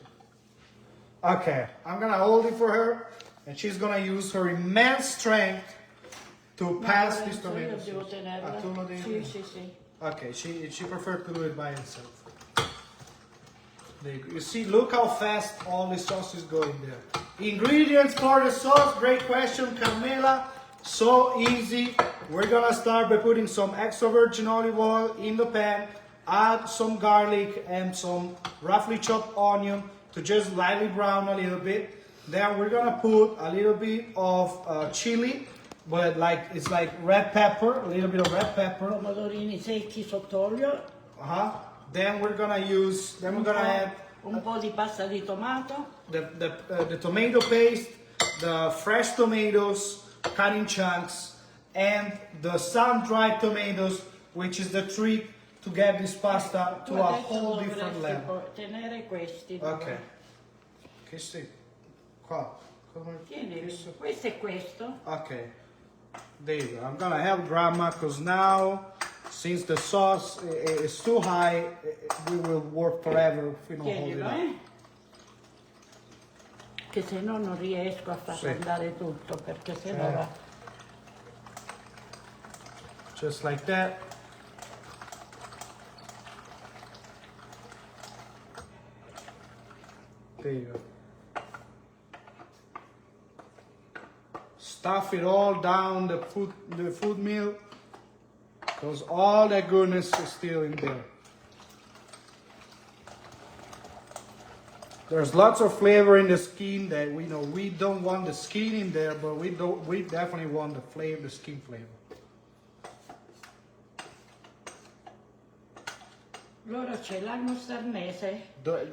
Okay, I'm gonna hold it for her, and she's gonna use her immense strength to pass this tomato Io devo sauce. tenerla. Ah, tu lo devi? Sì. Okay, she preferred to do it by herself. There you go. You see, look how fast all the sauce is going there. Ingredients for the sauce, great question, Carmela. So easy. We're gonna start by putting some extra virgin olive oil in the pan, add some garlic and some roughly chopped onion to just lightly brown a little bit. Then we're gonna put a little bit of chili, but it's like red pepper, a little bit of red pepper. Pomodorini secchi sott'olio. Then we're gonna add un po' di pasta di tomato. the tomato paste, the fresh tomatoes cut in chunks, and the sun-dried tomatoes, which is the trick to get this pasta to a whole different level. Tenere questi. Ok. Che sì? Qua. Tieni, questo è questo. Okay. There you go. I'm gonna help Grandma because now, since the sauce is too high, we will work forever if we don't hold it Tienilo, up. Che se no non riesco a far andare tutto, perché se no va. Just like that. There you go. Stuff it all down the food meal, because all that goodness is still in there. There's lots of flavor in the skin that we know we don't want the skin in there, but we definitely want the flavor, the skin flavor. Loro c'è l'anno starnese.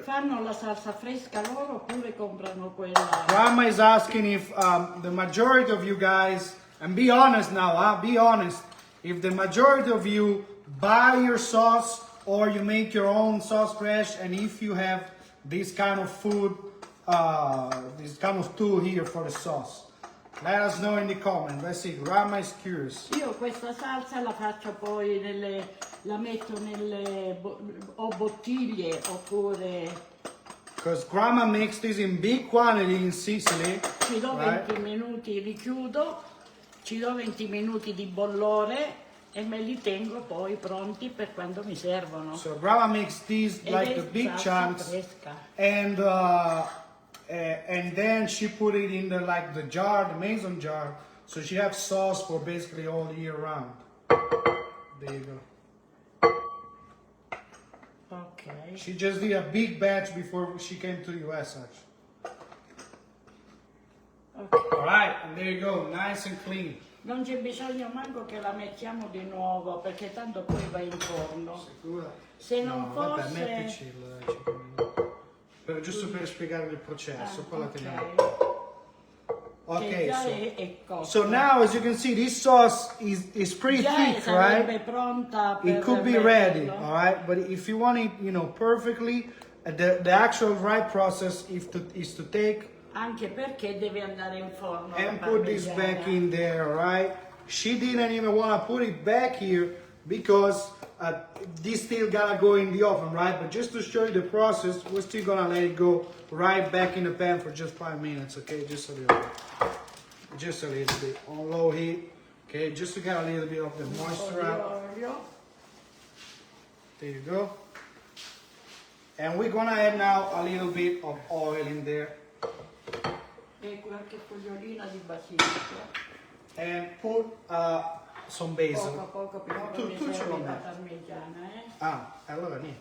Fanno la salsa fresca loro oppure comprano quella? Grandma is asking if the majority of you guys, and be honest now, be honest, if the majority of you buy your sauce or you make your own sauce fresh, and if you have this kind of food, this kind of tool here for the sauce. Let us know in the comments. Let's see, Grandma is curious. Io questa salsa la faccio poi la metto nelle o bottiglie oppure... Because Grandma makes this in big quantity in Sicily. Ci do 20 minuti, li chiudo, ci do 20 minuti di bollore e me li tengo poi pronti per quando mi servono. So Grandma makes these like the big chunks, fresca. and then she put it in the jar, the mason jar, so she has sauce for basically all year round. There you go. Okay. She just did a big batch before she came to the US actually. Okay. All right, and there you go, nice and clean. Non c'è bisogno manco che la mettiamo di nuovo perché tanto poi va in forno. Sicura? Se non No, fosse... vabbè, metticelo, dai, 5 minuti. Giusto per spiegare il processo, poi la teniamo. Che già Okay, è cotta. so now as you can see, this sauce is pretty Già thick, sarebbe right? pronta per It could be ready, all right? But if you want it, you know, perfectly, the actual right process is to take Anche perché deve andare in forno. and la put this parmigiana. back in there, all right? She didn't even want to put it back here because this still gotta go in the oven, right? But just to show you the process, we're still gonna let it go right back in the pan for just 5 minutes, okay? Just a little bit. Just a little bit on low heat, okay? Just to get a little bit of the moisture out. Olio. There you go. And we're gonna add now a little bit of oil in there. E qualche fogliolina di basilico. And put some basil. Poco perché No, non mi tu ce serve lo la metti. parmigiana, Ah, allora niente.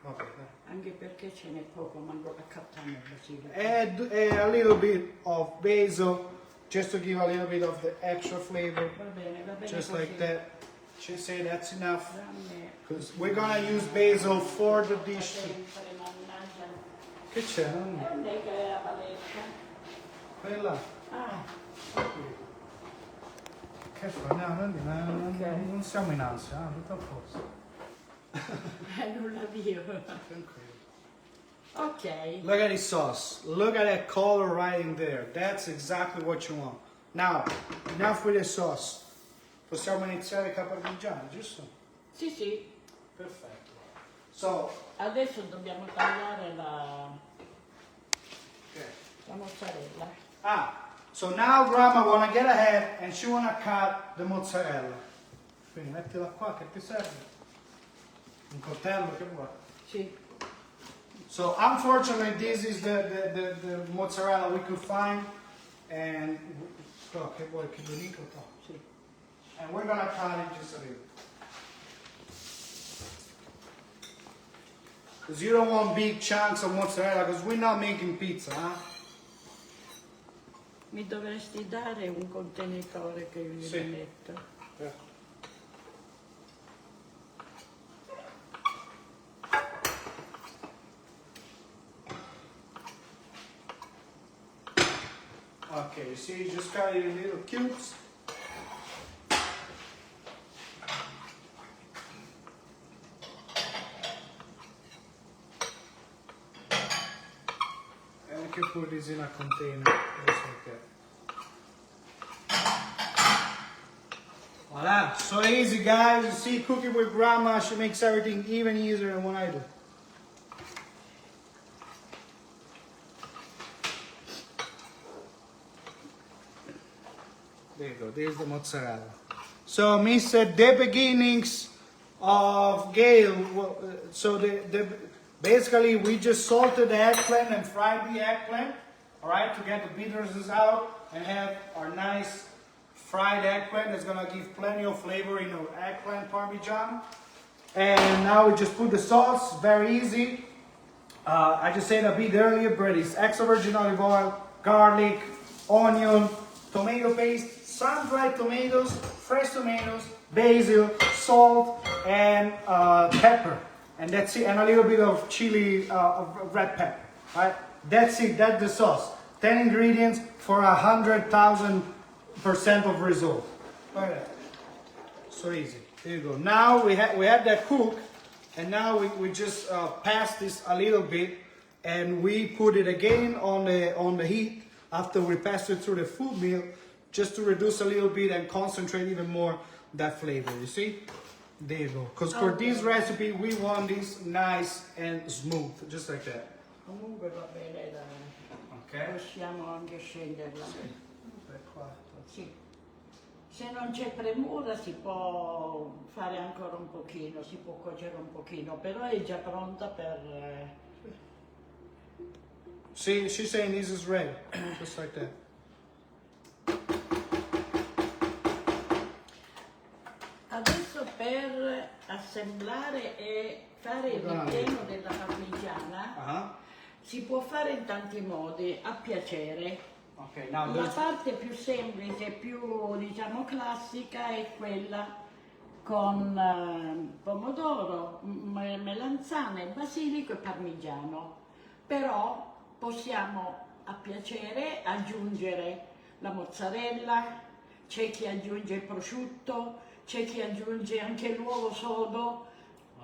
Ok, dai. Anche perché ce n'è poco, manco accattano il basilico. Add a little bit of basil just to give a little bit of the extra flavor. Va bene Just così. like that. She said that's enough. Dammi- Because we're gonna use basil for the dish. sempre, mannaggia. Che c'è? Lei che è la paletta. Quella. Ah, Che fa? No, Ok. non siamo in ansia, tutto a posto. nulla dio. Tranquillo. Ok. Look at this sauce. Look at that color right in there. That's exactly what you want. Now, enough with the sauce. Possiamo iniziare con la parmigiana, giusto? Sì, sì. Perfetto. So, Adesso dobbiamo tagliare la okay. mozzarella. So now grandma wanna get ahead and she wanna cut the mozzarella. Quindi mettila qua, che ti serve? Un coltello, che vuoi? Sì. So unfortunately this is the mozzarella we could find and che vuoi che lo dico? Sì. And we're gonna cut it just a little. Because you don't want big chunks of mozzarella because we're not making pizza, huh? Mi dovresti dare un contenitore che io Sì. gli metto. Yeah. Okay, you see, you just cut it in little cubes. And you can put this in a container, just like that. Voila, so easy guys. You see, cooking with grandma, she makes everything even easier than what I do. There you go, there's the mozzarella. So, Mr. The beginnings of Gail, basically we just salted the eggplant and fried the eggplant, all right, to get the bitterness out and have our nice fried eggplant that's gonna give plenty of flavor in our eggplant parmesan. And now we just put the sauce, very easy. I just said a bit earlier, but it's extra virgin olive oil, garlic, onion, tomato paste, sun-dried tomatoes, fresh tomatoes, basil, salt, and pepper. And that's it, and a little bit of chili, red pepper, right? That's it, that's the sauce. 10 ingredients for 100,000% of result. Look at that. So easy. There you go. Now we had that cook, and now we just pass this a little bit, and we put it again on the heat after we passed it through the food mill, just to reduce a little bit and concentrate even more that flavor. You see? There you go. Because for this recipe, we want this nice and smooth, just like that. Comunque va bene, Okay. possiamo anche scenderla. Qua. Sì. Se non c'è premura si può fare ancora un pochino, si può cuocere un pochino, però è già pronta per... See, she's saying this is ready, just like that. Adesso per assemblare e fare il ripieno della parmigiana si può fare in tanti modi, a piacere. Okay, now La parte più semplice, più diciamo classica è quella con pomodoro, melanzane, basilico e parmigiano. Però possiamo a piacere aggiungere la mozzarella, c'è chi aggiunge il prosciutto, c'è chi aggiunge anche l'uovo sodo,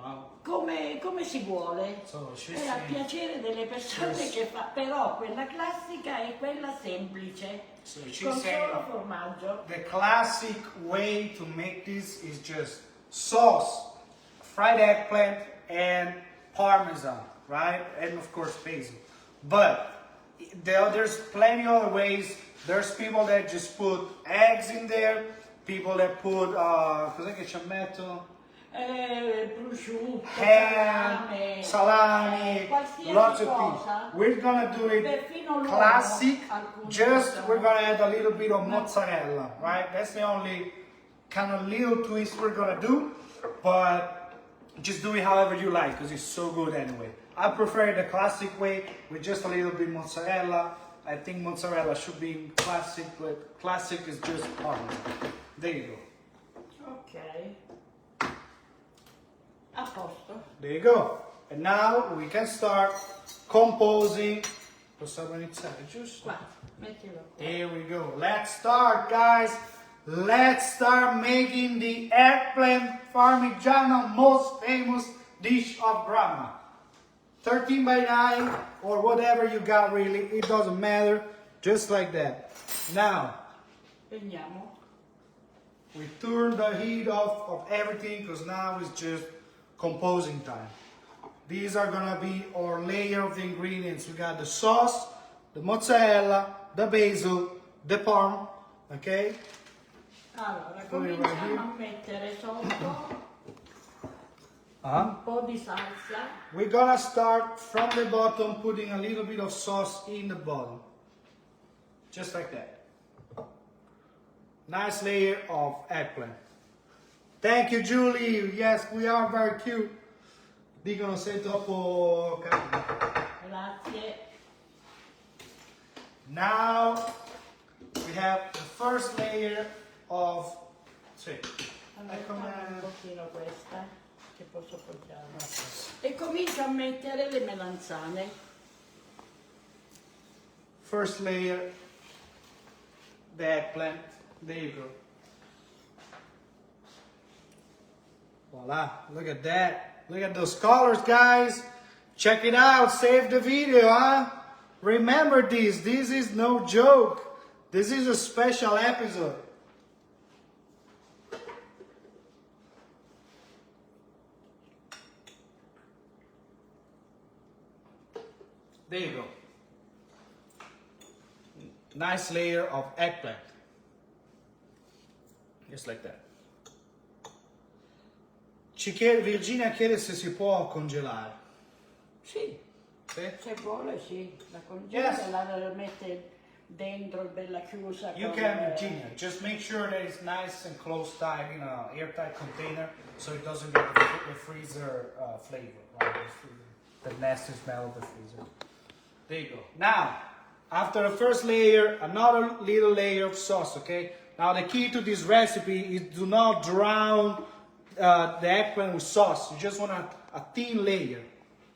Wow. come si vuole. So È a piacere delle persone che fa, però quella classica è quella semplice, So con she's saying solo formaggio. the classic way to make this is just sauce, fried eggplant, and parmesan, right? And of course basil. But there's plenty other ways. There's people that just put eggs in there. People that put cos'è che ci metto? Prosciutto, Ham, salami, qualsiasi lots of cosa. things. We're gonna do it Perfino l'uovo, classic, alcuni just usano. we're gonna add a little bit of mozzarella, right? That's the only kind of little twist we're gonna do, but just do it however you like, because it's so good anyway. I prefer the classic way with just a little bit mozzarella. I think mozzarella should be classic, but classic is just parmesan. There you go. Ok. A posto. There you go. And now we can start composing. Possiamo iniziare, giusto? Qua, mettilo qua. Here we go. Let's start, guys. Let's start making the eggplant parmigiano, most famous dish of grandma. 13 by 9 or whatever you got, really. It doesn't matter. Just like that. Now, Veniamo. we turn the heat off of everything because now it's just composing time. These are gonna be our layer of the ingredients. We got the sauce, the mozzarella, the basil, the parm, okay? Allora, Poi vai cominciamo lì. a mettere sotto Uh-huh. un po' di salsa. We're gonna start from the bottom, putting a little bit of sauce in the bottom. Just like that. Nice layer of eggplant. Thank you, Julie. Yes, we are very cute. Dicono sei troppo carino. Grazie. Now we have the first layer of. Sì. Allora, Ecco fammi un me- pochino questa, che posso appoggiare. E comincio a mettere le melanzane. First layer, the eggplant. There you go. Voila, look at that. Look at those colors, guys. Check it out. Save the video, huh? Remember this. This is no joke. This is a special episode. There you go. Nice layer of eggplant. Just like that. Virginia chiede se si può congelare. Sì, Sì? se vuole sì, la congela, Yes. la mette dentro bella chiusa. You con, can, Virginia. Just make sure that it's nice and close tight in an airtight container so it doesn't get the freezer flavor, right? The nasty smell of the freezer. There you go. Now, after the first layer, another little layer of sauce, okay? Now the key to this recipe is do not drown the eggplant with sauce. You just want a thin layer.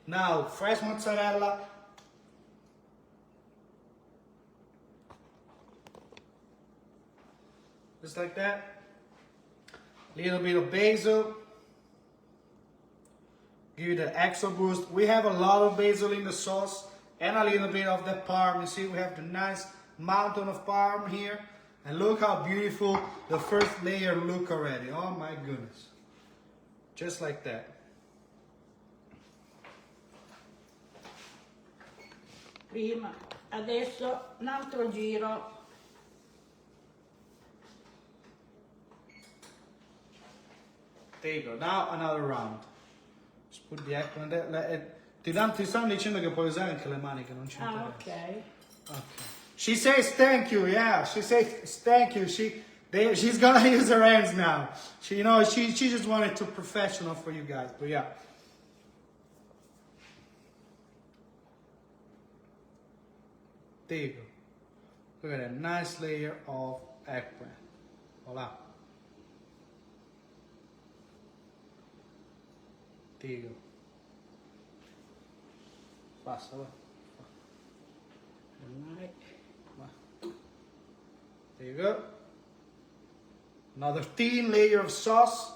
Now, fresh mozzarella. Just like that. Little bit of basil. Give it an extra boost. We have a lot of basil in the sauce and a little bit of the parm. You see, we have the nice mountain of parm here. And look how beautiful the first layer look already. Oh my goodness. Just like that. Prima, adesso un altro giro. There you go. Now another round. Just put the eggplant there. Ti stanno dicendo che puoi usare anche le mani, che non ci Ah, interessa. ok. Okay. She says thank you. Yeah, she says thank you. She's gonna use her hands now. She just wanted to professional for you guys. But yeah. There you go. Look at that, nice layer of eggplant. Voila. There you go. Basta, va. There you go. Another thin layer of sauce.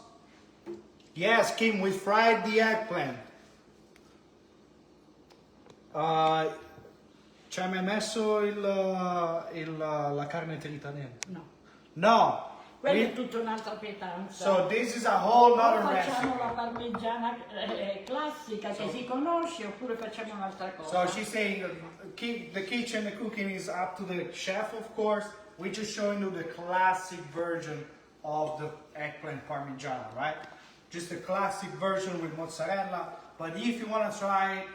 Yes, Kim, we fried the eggplant. Ci hai mai messo la carne trita dentro? No. No. Quella è tutta un'altra pietanza. So this is a whole other Facciamo recipe. la parmigiana classica che si conosce oppure facciamo un'altra So cosa. she's saying the kitchen, the cooking is up to the chef, of course. We're just showing you the classic version of the eggplant parmigiana, right? Just the classic version with mozzarella. But if you want to try it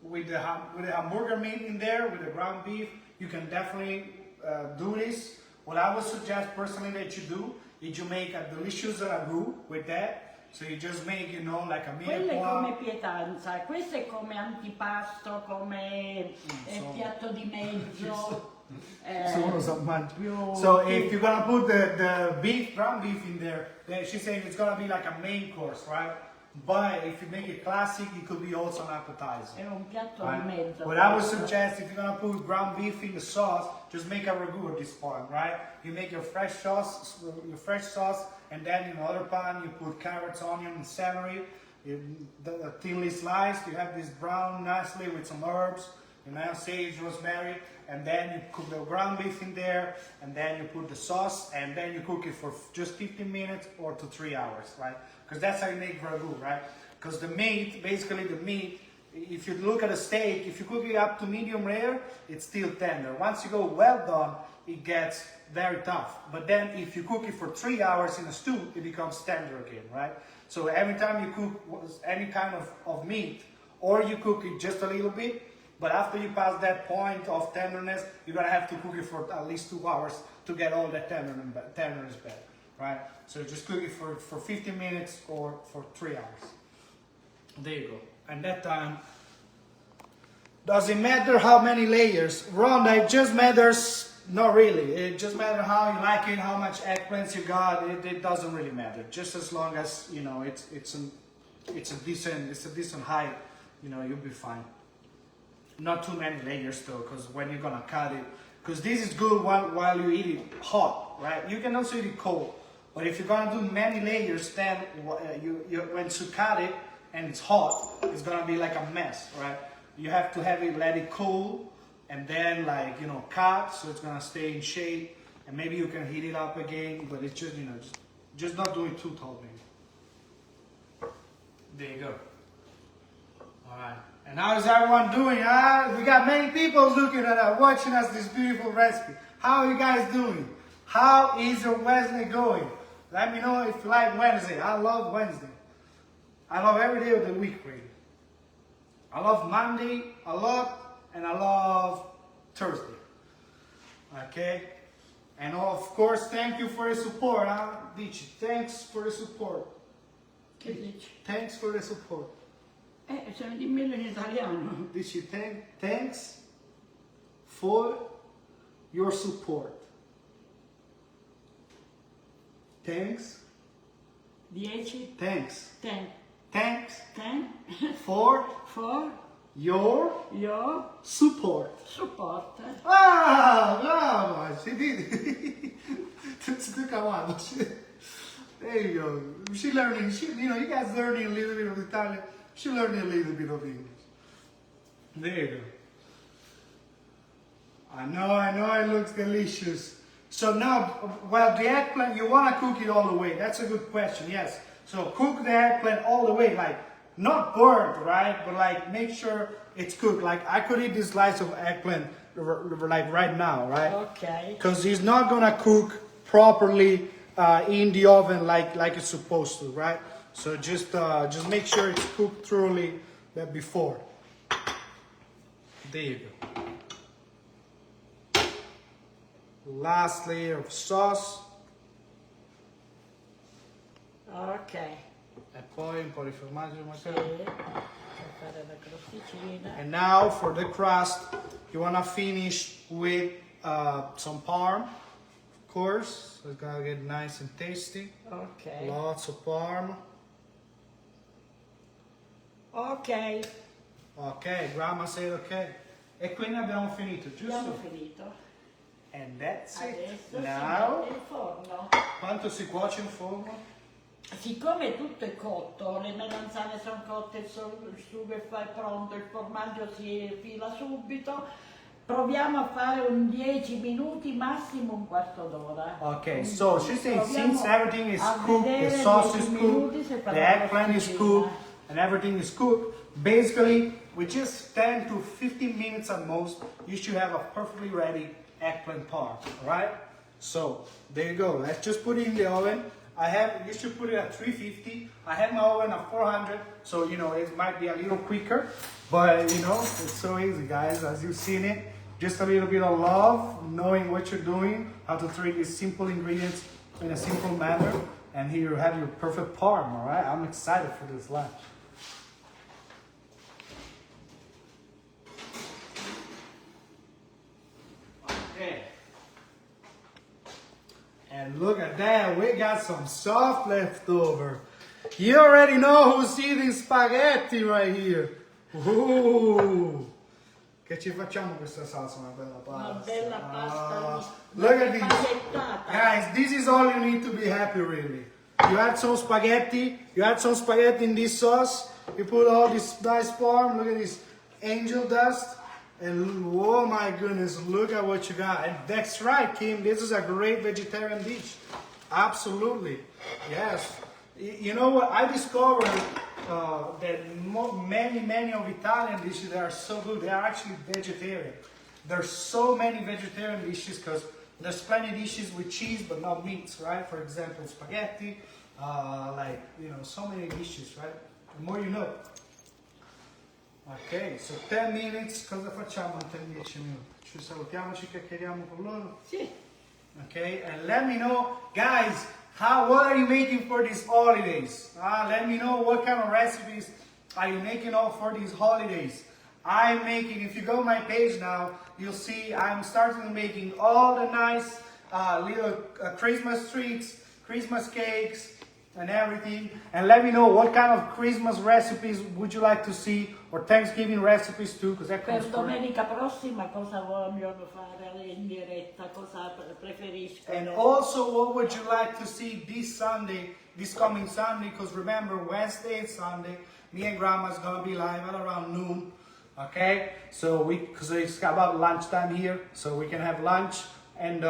with the hamburger meat in there, with the ground beef, you can definitely do this. What I would suggest personally that you do is you make a delicious ragu with that. So you just make, you know, like a Quella è mirepoix. come pietanza, questo è come antipasto, come piatto di mezzo. So if you're gonna put the beef, ground beef in there, then she's saying it's gonna be like a main course, right? But if you make it classic, it could be also an appetizer. È un piatto Right? di mezzo. What I would suggest, if you're gonna put ground beef in the sauce, just make a ragu at this point, right? You make your fresh sauce, and then in another pan you put carrots, onion, and celery, thinly sliced. You have this brown nicely with some herbs, you know, sage, rosemary, and then you cook the ground beef in there, and then you put the sauce, and then you cook it for just 15 minutes or to 3 hours, right? Because that's how you make ragu, right? Because the meat, basically the meat, if you look at a steak, if you cook it up to medium rare, it's still tender. Once you go well done, it gets very tough. But then if you cook it for 3 hours in a stew, it becomes tender again, right? So every time you cook any kind of meat, or you cook it just a little bit, but after you pass that point of tenderness, you're gonna have to cook it for at least 2 hours to get all that tenderness back, right? So just cook it for 15 minutes or for 3 hours. There you go. And that time, doesn't matter how many layers. Rhonda, it just matters, not really. It just matters how you like it, how much eggplants you got. It doesn't really matter. Just as long as, you know, it's a decent height, you know, you'll be fine. Not too many layers though, because when you're gonna cut it, because this is good while you eat it hot, right? You can also eat it cold. But if you're gonna do many layers, then when you cut it and it's hot, it's gonna be like a mess, right? You have to let it cool, and then like, you know, cut, so it's gonna stay in shape, and maybe you can heat it up again, but it's just, you know, just not do it too tall, maybe. There you go. All right. And how is everyone doing? We got many people looking at us, watching us this beautiful recipe. How are you guys doing? How is your Wednesday going? Let me know if you like Wednesday. I love Wednesday. I love every day of the week, really. I love Monday a lot, and I love Thursday. Okay? And of course, thank you for the support, huh? Dici, thanks for the support. Che dici? Thanks for the support. Se mi dimmelo in italiano. Dici, thanks for your support. Thanks. 10. Thanks. 10. Thanks 10. for For your your support. support. Ah, bravo! She did it. Come on. There you go. She learning. You know, you guys learning a little bit of Italian. She learning a little bit of English. There you go. I know. It looks delicious. So now, well, the eggplant, you want to cook it all the way. That's a good question. Yes. So cook the eggplant all the way, like not burnt, right? But like make sure it's cooked. Like I could eat this slice of eggplant like right now, right? Ok. Because it's not gonna cook properly in the oven like it's supposed to, right? So just make sure it's cooked thoroughly before. There you go. Last layer of sauce. Ok. E poi un po' di formaggio Sì. magari. Per fare la crosticina. And now for the crust, You wanna finish with some parm, of course. So it's gonna get nice and tasty. Ok. Lots of parm. Ok, Ok, grandma said ok. E quindi abbiamo finito, giusto? abbiamo finito. And that's it. Adesso si Now, mette in forno. quanto si cuoce in forno? Siccome tutto è cotto, le melanzane sono cotte, il sugo è pronto, il formaggio si fila subito, proviamo a fare un 10 minuti, massimo un quarto d'ora. Okay, so she says Proviamo since everything is a cooked, the vedere sauce 10 is minuti cooked, se the farà la eggplant is crosticina. cooked, and everything is cooked, basically with just 10 to 15 minutes at most, you should have a perfectly ready eggplant parm, alright? So, there you go. Let's just put it in the oven. You should put it at 350. I have my oven at 400, so you know, it might be a little quicker, but you know, it's so easy, guys, as you've seen it. Just a little bit of love, knowing what you're doing, how to treat these simple ingredients in a simple manner, and here you have your perfect parm, all right? I'm excited for this lunch. Okay. And look at that, we got some soft left over. You already know who's eating spaghetti right here. Ooh. Che ci facciamo questa salsa, una bella pasta. Una bella pasta Look at this. spaghettata. Guys, this is all you need to be happy, really. You add some spaghetti, in this sauce, you put all this nice parm, look at this angel dust, and oh my goodness, look at what you got. And that's right, Kim, this is a great vegetarian dish. Absolutely, yes. You know what, I discovered that many of Italian dishes that are so good, they are actually vegetarian. There's so many vegetarian dishes because there's plenty dishes with cheese but not meats, right? For example, spaghetti, like, you know, so many dishes, right? The more you know. Ok, so 10 minutes, cosa facciamo in 10 minuti? Ci salutiamo, ci chiacchieriamo con loro? Sì. Okay, and let me know, guys, what are you making for these holidays? Let me know what kind of recipes are you making for these holidays. I'm making, if you go on my page now, you'll see I'm starting making all the nice little Christmas treats, Christmas cakes, and everything. And let me know what kind of Christmas recipes would you like to see, or Thanksgiving recipes too, because that comes Per first. domenica prossima cosa vogliono fare in diretta, cosa preferiscono? And also, what would you like to see this coming Sunday? Because remember, Wednesday and Sunday, me and Grandma's gonna be live at around noon. Okay, so because it's about lunchtime here, so we can have lunch. And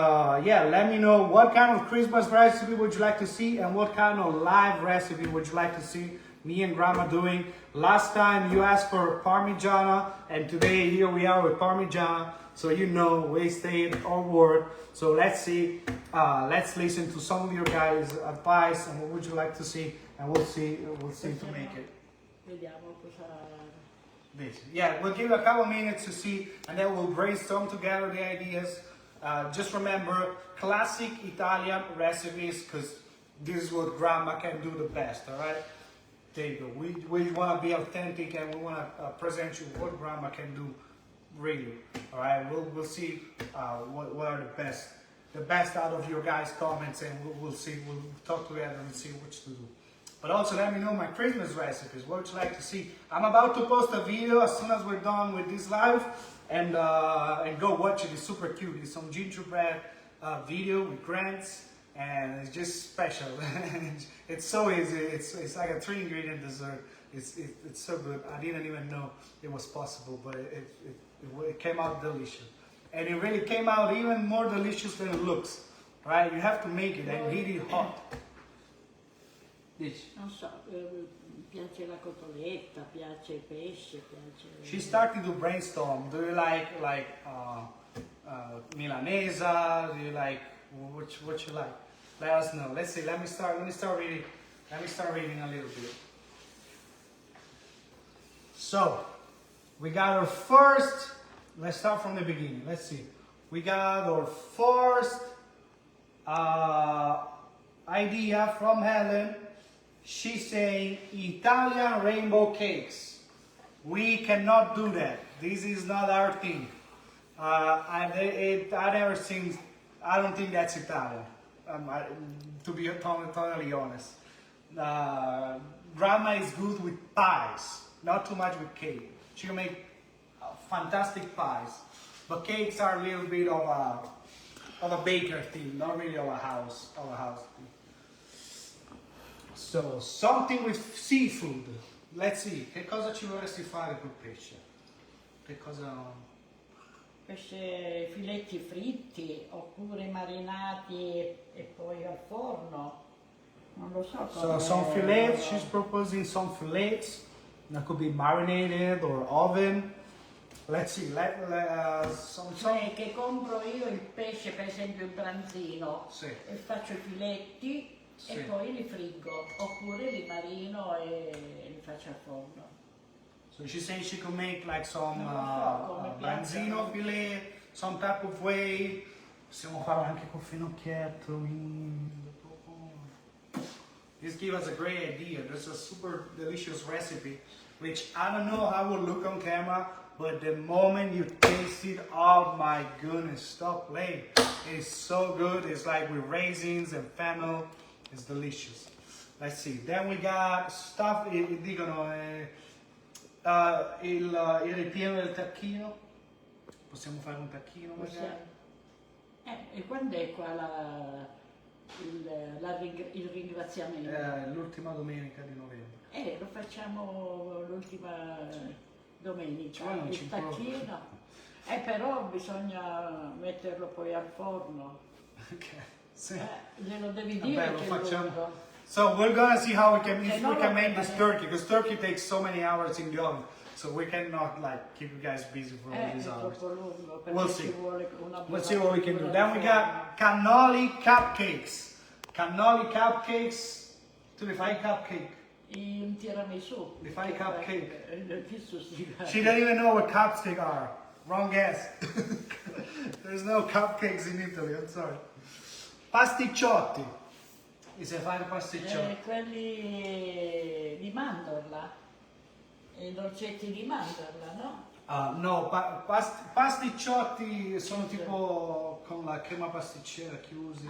yeah, let me know what kind of Christmas recipe would you like to see, and what kind of live recipe would you like to see me and Grandma doing. Last time you asked for Parmigiana, and today here we are with Parmigiana. So you know we stayed on word. So let's see, let's listen to some of your guys' advice and what would you like to see, and we'll see to make it. Vediamo cosa... Yeah, we'll give a couple minutes to see, and then we'll brainstorm together the ideas. Just remember, classic Italian recipes, because this is what Grandma can do the best, all right? There you go. We want to be authentic, and we want to present you what Grandma can do, really, all right? We'll see what are the best out of your guys' comments, and we'll see. We'll talk together and see what to do. But also let me know my Christmas recipes. What would you like to see? I'm about to post a video as soon as we're done with this live, and go watch it. It's super cute. It's some gingerbread video with Grants, and it's just special. It's so easy. It's like a 3-ingredient dessert. It's so good. I didn't even know it was possible, but it came out delicious, and it really came out even more delicious than it looks. Right? You have to make it and eat it hot. Non so, piace la cotoletta, piace il pesce, piace... She started to brainstorm. Do you like Milanesa? Do you like what you like? Let us know. Let's see. Let me start reading. Let me start reading a little bit. So we got our first. Let's start from the beginning. Let's see. We got our first idea from Helen. She's saying Italian rainbow cakes. We cannot do that. This is not our thing. I never seen. I don't think that's Italian. To be totally honest, grandma is good with pies, not too much with cake. She'll make fantastic pies, but cakes are a little bit of a baker thing, not really of a house thing. So something with seafood. Let's see, che cosa ci vorresti fare col pesce? Che cosa? Pesce, filetti fritti oppure marinati e poi al forno. Non lo so So come. some fillets, she's proposing some fillets that could be marinated or oven. Let's see, some. Cioè che compro io il pesce, per esempio il branzino, Sì. e faccio i filetti Sì. e poi li friggo, oppure li marino e li faccio al forno. So she's saying she could make like some come branzino piacciono. filet, some type of way. Possiamo farlo anche col finocchietto. This gives us a great idea. There's a super delicious recipe, which I don't know how it will look on camera, but the moment you taste it, oh my goodness, stop playing. It's so good. It's like with raisins and fennel. It's delicious. Let's see. Then we got stuff, dicono, il ripieno del tacchino. Possiamo fare un tacchino magari? E quando è qua il ringraziamento? L'ultima domenica di novembre. Lo facciamo l'ultima domenica, Cioè, non ci il tacchino. Però bisogna metterlo poi al forno. Ok. Sì. Glielo devi Vabbè, dire lo che è facciamo. lungo. So we're gonna see how we can, if no, we can no, make this vabbè. turkey, because turkey takes so many hours in the oven, so we cannot like keep you guys busy for all È these hours. troppo lungo perché We'll ci see. vuole una Let's see what we can do. buona Then we got cannoli cupcakes. Cannoli cupcakes. Tu li fai cupcake? un tiramisù. Li fai cupcake? Visto sti She doesn't even know what cupcakes are. Wrong guess. There's no cupcakes in Italy, I'm sorry. Pasticciotti. Mi sai fare pasticciotti? Quelli di mandorla, i dolcetti di mandorla, no? No, pasticciotti sono tipo con la crema pasticcera chiusi.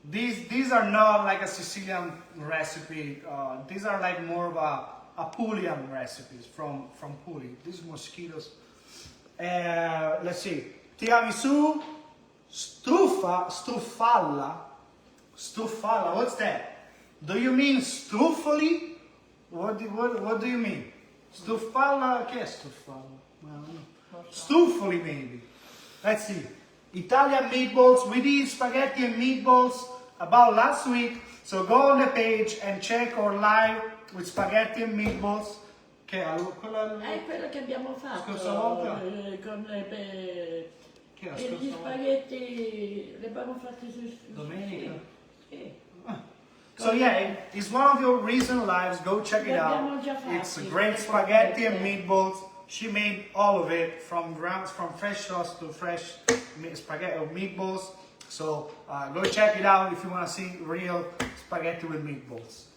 These are not like a Sicilian recipe. These are like more of a Pulian recipes from Puglia. These mosquitoes. Let's see. Tiramisù, stuffalla. What's that? Do you mean struffoli? What do you mean? Stuffalla, che è stuffalla? I don't know. Struffoli maybe. Let's see. Italian meatballs. We did spaghetti and meatballs about last week. So go on the page and check our live with spaghetti and meatballs. Che è Quello che abbiamo fatto scorsa volta? Con Che è la gli scorsa volta? spaghetti li abbiamo fatti su Domenica? Sì. So yeah, it's one of your recent lives. Go check it out. L'abbiamo già fatti. It's great spaghetti and meatballs. She made all of it from fresh sauce to fresh spaghetti or meatballs. So go check it out if you want to see real spaghetti with meatballs.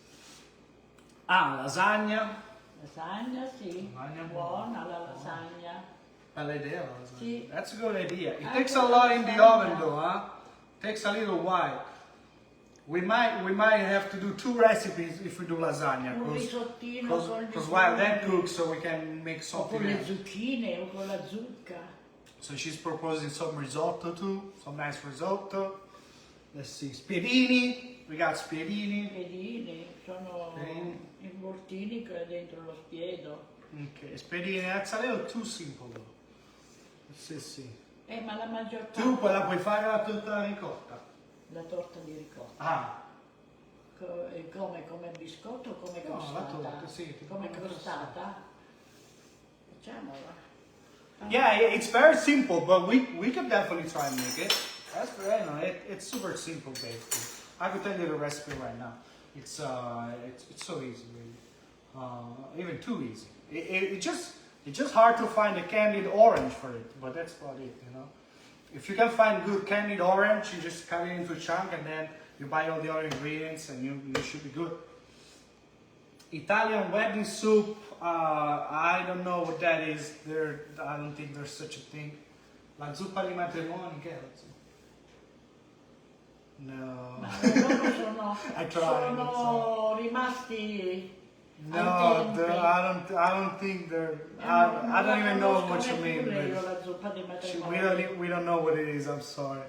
Lasagna. Lasagna, sì. Lasagna Buona la lasagna. Bella idea, lasagna. Sì. That's a good idea. It Anche takes a la lot in the lasagna. oven though, huh? Takes a little while. We might have to do two recipes if we do lasagna. Un risottino con Because while that cooks, so we can make o something con le else. zucchine o con la zucca. So she's proposing some risotto too, some nice risotto. Let's see, spiedini. We got spiedini. Spiedini, sono Spiedini. involtini che è dentro lo spiedo. Okay, spiedini. That's a little too simple though. Let's see. Ma la maggior parte Tu poi la puoi fare la torta ricotta. la torta di ricotta. Ah. Come biscotto o come No, crostata? la torta, sì, tipo Come come crostata? Facciamola. Yeah, it's very simple, but we could definitely try and make it. That's very nice. It's super simple, basically. I could tell you the recipe right now. It's so easy, really. Even too easy. It's just hard to find a candied orange for it, but that's about it, you know. If you can find good candied orange, you just cut it into a chunk and then you buy all the other ingredients and you should be good. Italian wedding soup. I don't know what that is. I don't think there's such a thing. La zuppa di matrimoni, che è la zuppa? No. Ma loro sono, I tried, sono rimasti No, ai tempi. I don't think they're. I don't even know what you mean. Io la zuppa di We matrimonio. we don't know what it is. I'm sorry.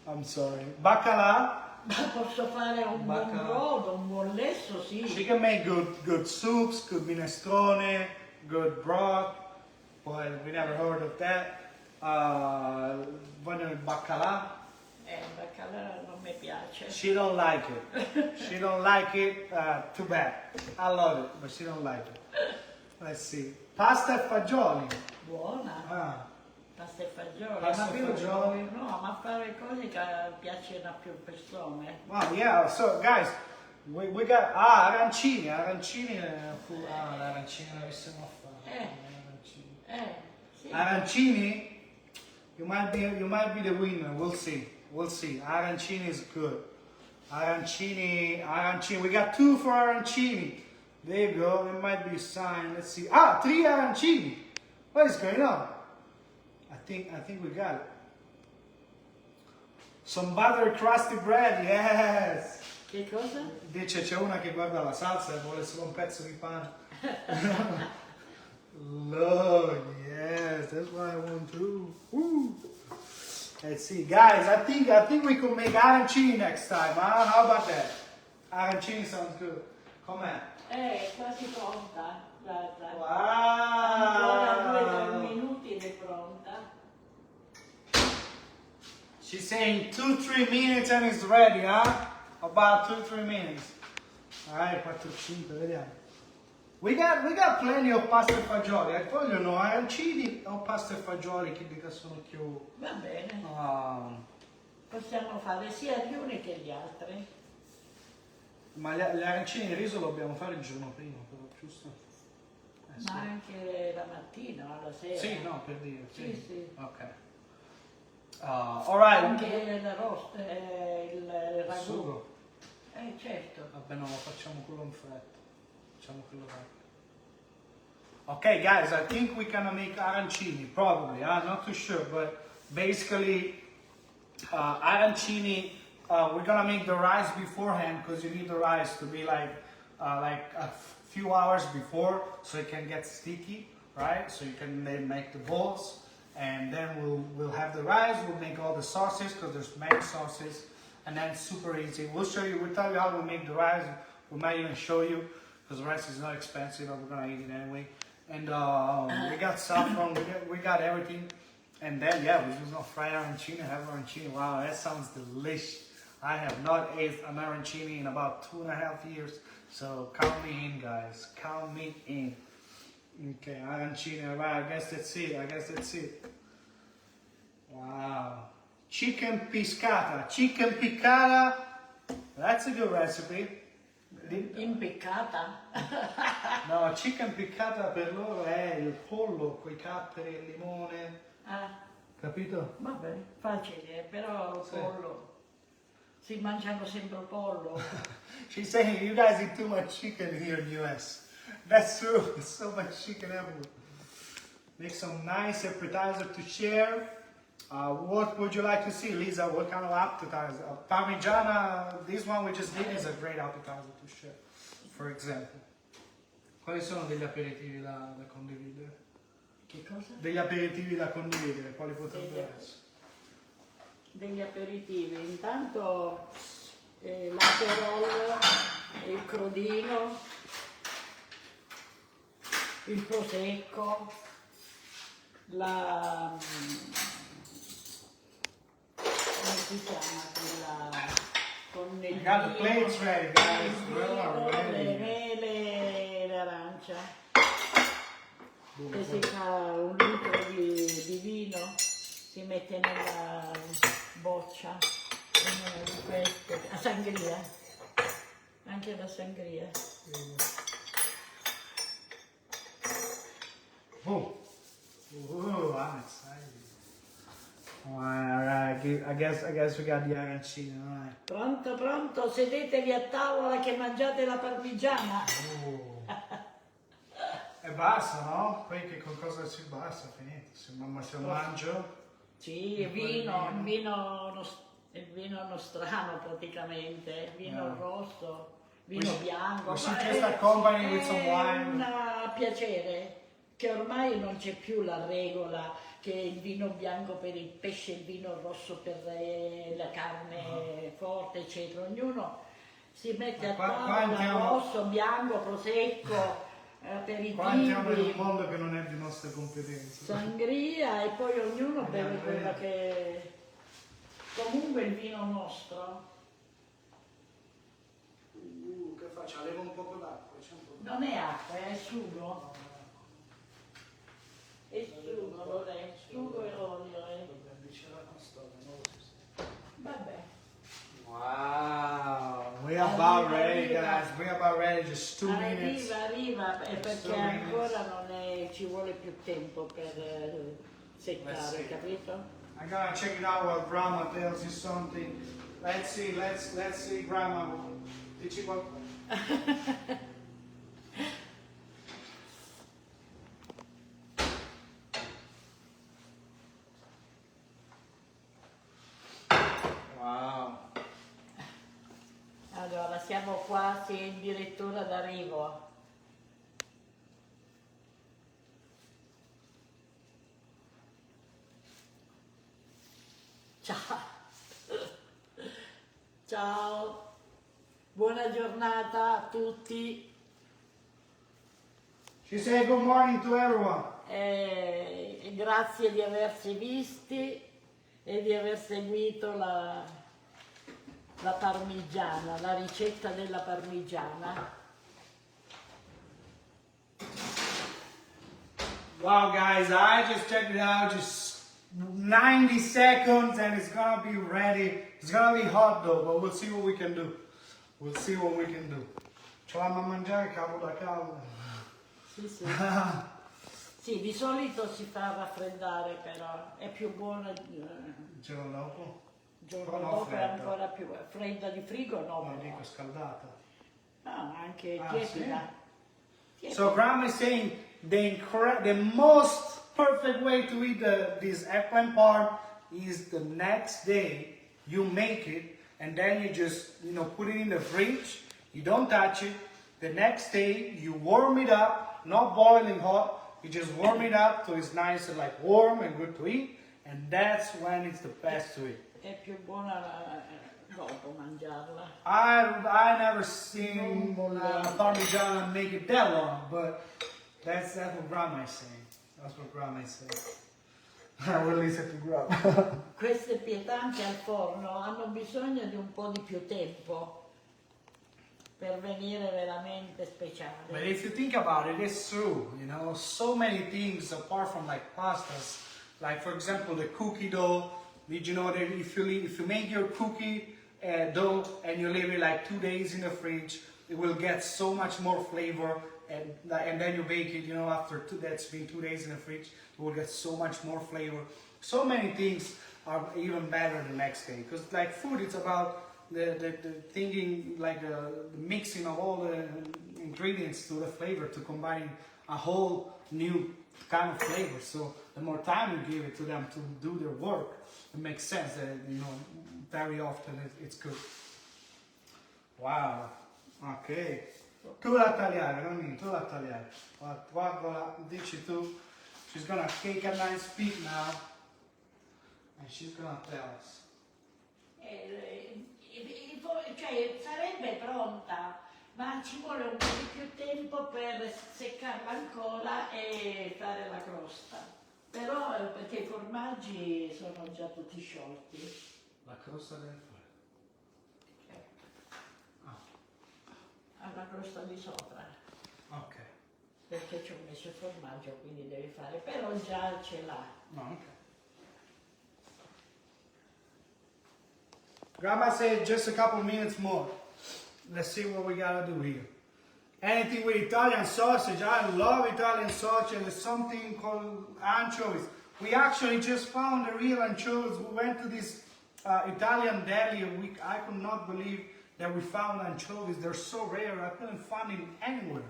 I'm sorry. Bacala. Ma posso fare un buon brodo, un buon lesso, She sì. can make good soups, good minestrone, good broth. But we never heard of that. Vogliono il baccalà. Baccalà non mi piace. She don't like it. She don't like it. Too bad. I love it, but she don't like it. Let's see. Pasta e fagioli. Buona. Ah. Pasta e fagioli. Pasta Ma e più, fagioli. no, ma fare cose che piacciono a più persone. Wow, yeah. So, guys, we got arancini. Arancini. L'arancini non riusciamo a fare. Arancini. Sì. Arancini. You might be the winner. We'll see. We'll see. Arancini is good. Arancini. We got 2 for arancini. There you go. It might be a sign. Let's see. 3 arancini. What is going on? I think we got it. Some butter crusty bread. Yes. Che cosa? Dice c'è una che guarda la salsa e vuole solo un pezzo di pane. Look, yes, that's what I want too. Woo. Let's see, guys. I think we could make arancini next time. Huh? How about that? Arancini sounds good. Com'è? È quasi pronta. Guarda. Wow. Ancora 2 o 3 minuti ed è pronta. She's saying 2-3 minutes and it's ready, huh? About 2-3 minutes. Alright, 4-5, vediamo. We got plenty of pasta e fagioli. Vogliono arancini o pasta e fagioli che dica sono più. Va bene. Possiamo fare sia gli uni che gli altri. Ma gli arancini di riso lo dobbiamo fare il giorno prima, però, giusto? Sì. Ma anche la mattina, alla sera. Sì, no, per dire. Sì, sì. Ok. Alright. Anche l'arrosto, il ragù. Sugo. Certo. Vabbè, no, facciamo quello in fretta. Facciamo quello rapido. Okay, guys, I think we're gonna make arancini, probably. I'm not too sure, but basically, arancini. We're gonna make the rice beforehand because you need the rice to be like a few hours before, so it can get sticky, right? So you can then make the balls, and then we'll have the rice. We'll make all the sauces because there's many sauces, and then super easy. We'll show you. We'll tell you how we make the rice. We might even show you because the rice is not expensive, and we're gonna eat it anyway. And we got saffron. We got everything, and then yeah, we're just gonna fry arancini, have arancini. Wow, that sounds delicious. I have not ate an arancini in about 2.5 years, so count me in, guys. Count me in. Okay, arancini, alright, I guess that's it. Wow. Chicken piscata. Chicken piccata. That's a good recipe. Impiccata? No, chicken piccata per loro è il pollo con i capperi e il limone. Capito? Vabbè, facile, però il pollo. Si mangiano sempre pollo. She's saying you guys eat too much chicken here in the US. That's true. There's so much chicken everywhere. Make some nice appetizer to share. What would you like to see, Lisa? What kind of appetizer? Parmigiana, this one we just did is a great appetizer to share, for example. Quali sono degli aperitivi da condividere? Che cosa? Degli aperitivi da condividere, quali potrebbero essere? Degli aperitivi, intanto l'aperol, il crodino, il prosecco, come si chiama quella con il I got the plates ready, guys. We are le ready. mele e l'arancia. E si fa 1 litro di vino, si mette nella boccia, di queste, a sangria, anche la sangria. Oh, I'm excited. Alright, I guess we got the arancini, alright. Pronto, pronto, sedetevi a tavola che mangiate la parmigiana. E basta, no? Poi che con cosa si basta, finito. Se mangio, Sì, il vino nostrano praticamente, vino rosso, vino bianco. We should just accompany with some È wine. un piacere che ormai non c'è più la regola che il vino bianco per il pesce, il vino rosso per la carne forte, eccetera. Ognuno si mette a tavola, rosso, bianco, prosecco, Qua entriamo in un aperitivi, mondo che non è di nostre competenze. sangria e poi ognuno beve quello che... Comunque il vino nostro Che faccio? Levo un po' d'acqua. C'è un po' non è acqua, è sugo. È sugo, Lorenzo, sugo e olio. Vabbè. Wow, we are about ready, guys. We are about ready. Just 2 minutes. Arriva, perché 2 minutes. ancora non è, ci vuole più tempo per seccare, capito? I'm gonna check it out while Grandma tells you something. Let's see, Grandma. Did you go? Wow. Allora, siamo quasi addirittura d'arrivo. Ciao. Ciao. Buona giornata a tutti. She said good morning to everyone. E grazie di averci visti e di aver seguito la parmigiana, la ricetta della parmigiana. Wow, guys, I just checked it out. Just 90 seconds and it's gonna be ready. It's gonna be hot though, but we'll see what we can do. We'll see what we can do. Ce l'hanno a mangiare cavo da cavo. Sì, sì. Sì, di solito si fa raffreddare, però è più buona Il giorno dopo? il giorno Però no, dopo, è fredda. ancora più fredda di frigo, no, No, però. dico scaldata. No, anche Ah, tiepida. So Grandma is saying the most perfect way to eat this eggplant parm is the next day you make it and then you just put it in the fridge. You don't touch it. The next day you warm it up, not boiling hot. You just warm it up so it's nice and like warm and good to eat. And that's when it's the best to eat. È più buona dopo mangiarla. I never seen Parmigiana make it that long, but that's what Grandma is saying. That's what Grandma is saying. I will listen to Grandma. Queste pietanze al forno hanno bisogno di un po' di più tempo per venire veramente But speciali. if you think about it, it's true. So many things apart from like pastas. Like for example, the cookie dough. Did you know that if you make your cookie dough and you leave it like 2 days in the fridge, it will get so much more flavor. And then you bake it, after that's been 2 days in the fridge, it will get so much more flavor. So many things are even better the next day. Because like food, it's about the thinking, like the mixing of all the ingredients to the flavor to combine a whole new kind of flavor. So the more time you give it to them to do their work, it makes sense that very often it's good. Wow. Ok. Tu la tagliare, non tu la tagliare. Guarda, dici tu. She's gonna take a nice peek now. And she's gonna tell us. Cioè sarebbe pronta, ma ci vuole un po' di più tempo per seccarla ancora e fare la crosta. Però perché i formaggi sono già tutti sciolti. La crosta deve fare. Alla crosta di sopra. Ok. Perché ci ho messo il formaggio, quindi devi fare, però già ce l'ha. No, ok. Grandma said just a couple minutes more. Let's see what we gotta do here. Anything with Italian sausage. I love Italian sausage. There's something called anchovies. We actually just found the real anchovies. We went to this Italian deli a week. I could not believe that we found anchovies. They're so rare. I couldn't find them anywhere.